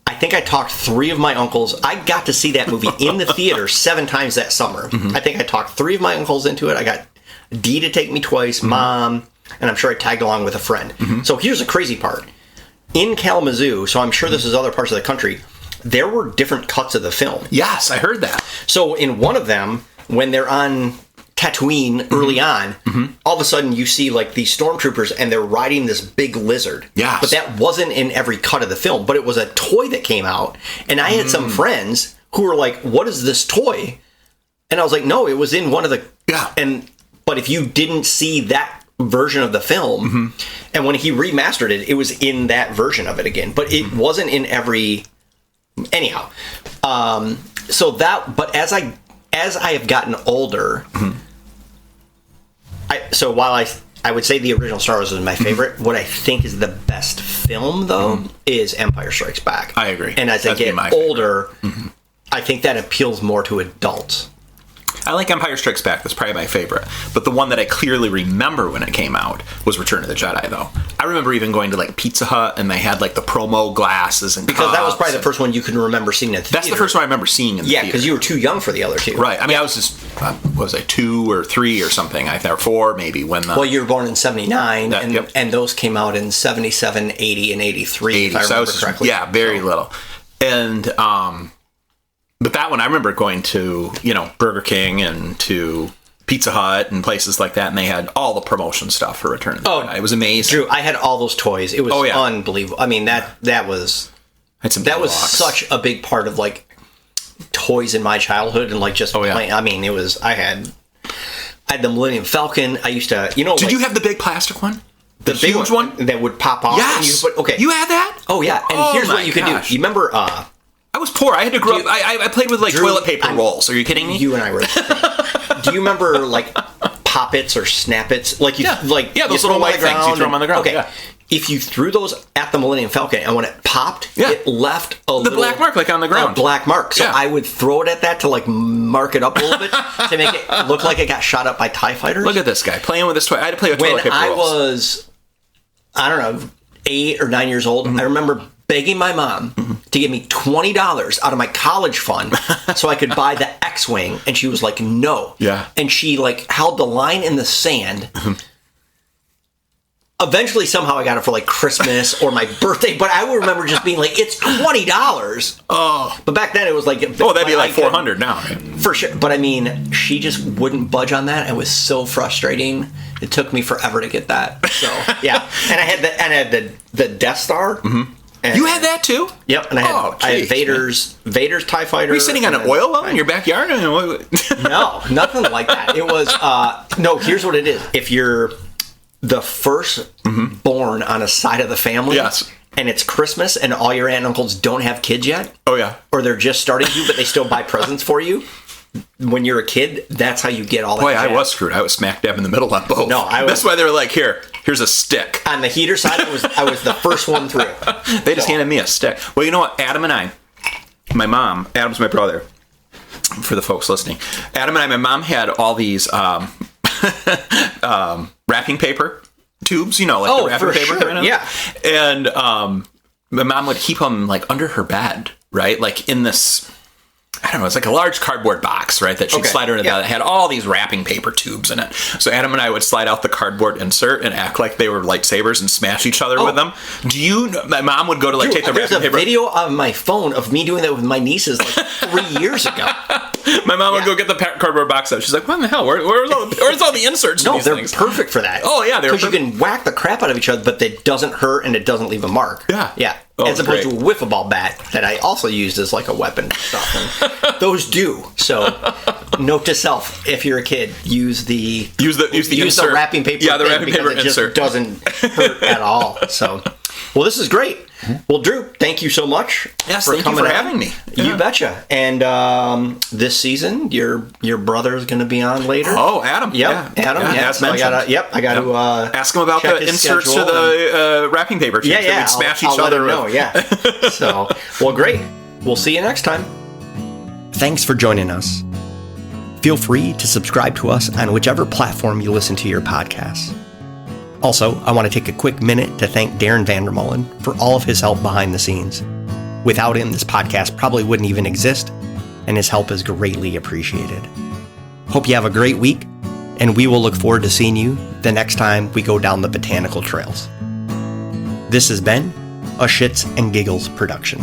I think I talked 3 of my uncles. I got to see that movie in the theater 7 times that summer. I think I talked 3 of my uncles into it. I got Dee to take me twice, Mom, and I'm sure I tagged along with a friend. So here's the crazy part. In Kalamazoo, so I'm sure this is other parts of the country, there were different cuts of the film. Yes, I heard that. So in one of them, when they're on Tatooine early on, all of a sudden you see like these stormtroopers and they're riding this big lizard. Yes. But that wasn't in every cut of the film, but it was a toy that came out. And I had some friends who were like, what is this toy? And I was like, no, it was in one of the... Yeah. But if you didn't see that version of the film, and when he remastered it, it was in that version of it again. But it wasn't in every... Anyhow. But as I have gotten older... So while I would say the original Star Wars is my favorite, what I think is the best film, though, is Empire Strikes Back. I agree. And as I get older, I think that appeals more to adults. I like Empire Strikes Back. That's probably my favorite. But the one that I clearly remember when it came out was Return of the Jedi, though. I remember even going to, like, Pizza Hut, and they had, like, the promo glasses and because that was probably the first one you can remember seeing in the theater. That's the first one I remember seeing in the theater. Yeah, because you were too young for the other two. Right. I mean, I was just, what was I, 2 or 3 or something, I think, or 4 maybe, when the... Well, you were born in 79, Yep. and those came out in 77, 80, and 83, if I remember correctly. Yeah, very little. And, but that one, I remember going to, Burger King and to Pizza Hut and places like that, and they had all the promotion stuff for Return of the Jedi. It was amazing. Drew, I had all those toys. It was unbelievable. I mean, that was such a big part of, like, toys in my childhood and, like, just playing. I mean, I had the Millennium Falcon. I used to, Did you have the big plastic one? The huge one? That would pop off. Yes. And you had that? Oh, yeah. And here's what you could do. You remember... I was poor. I had to grow up. I played with, like, toilet paper rolls. Are you kidding me? You and I were. Do you remember, like, Pop-Its or Snap-Its? Like, those little white things. You throw them on the ground. Okay. Yeah. If you threw those at the Millennium Falcon and when it popped, it left the black mark, like, on the ground. A black mark. So I would throw it at that to, like, mark it up a little bit to make it look like it got shot up by TIE fighters. Look at this guy playing with this toy. I had to play with toilet paper rolls. When I was, I don't know, 8 or 9 years old, I remember begging my mom to give me $20 out of my college fund so I could buy the X-Wing, and she was like, no. Yeah. And she, like, held the line in the sand. Eventually, somehow I got it for, like, Christmas or my birthday, but I would remember just being like, it's $20. Oh. But back then it was like... Oh, that'd be like $400 now, right? For sure. But, I mean, she just wouldn't budge on that. It was so frustrating. It took me forever to get that. So, yeah. And I had the Death Star. You had that too? Yep, and I had Vader's TIE Fighter. Were you sitting on an oil well in your backyard? No, nothing like that. It was no. Here's what it is: if you're the first born on a side of the family, and it's Christmas, and all your aunt and uncles don't have kids yet, or they're just starting to, but they still buy presents for you. When you're a kid, that's how you get all that. Boy, I was screwed. I was smack dab in the middle on both. No, that's why they were like, here's a stick. On the heater side, I was the first one through. They just handed me a stick. Well, you know what? Adam and I, my mom, Adam's my brother, for the folks listening. Adam and I, my mom had all these wrapping paper tubes, like the wrapping paper. Sure. Yeah. And my mom would keep them, like, under her bed, right? Like, in this... I don't know, it's like a large cardboard box, right, that she'd slide her into that had all these wrapping paper tubes in it. So Adam and I would slide out the cardboard insert and act like they were lightsabers and smash each other with them. My mom would go to, like, take the wrapping paper. There's a video on my phone of me doing that with my nieces, like, 3 years ago. My mom would go get the cardboard box out. She's like, what the hell? Where's all the inserts in these things? No, they're perfect for that. Oh, yeah. Because you can whack the crap out of each other, but it doesn't hurt and it doesn't leave a mark. Yeah. Yeah. As opposed to a wiffle ball bat that I also used as, like, a weapon and stuff. And those do. So, note to self: if you're a kid, use the insert. wrapping paper. Yeah, the wrapping paper it insert just doesn't hurt at all. So, well, this is great. Well, Drew, thank you so much for coming for having me. You betcha. And this season, your brother is going to be on later. Oh, Adam. Yep. Yeah. Adam. Yeah. So I got to ask him about the inserts to the wrapping paper tubes that we'd smash each other with. Know, yeah. So, well, great. We'll see you next time. Thanks for joining us. Feel free to subscribe to us on whichever platform you listen to your podcasts. Also, I want to take a quick minute to thank Darin VanderMolen for all of his help behind the scenes. Without him, this podcast probably wouldn't even exist, and his help is greatly appreciated. Hope you have a great week, and we will look forward to seeing you the next time we go down the botanical trails. This has been a Shits and Giggles production.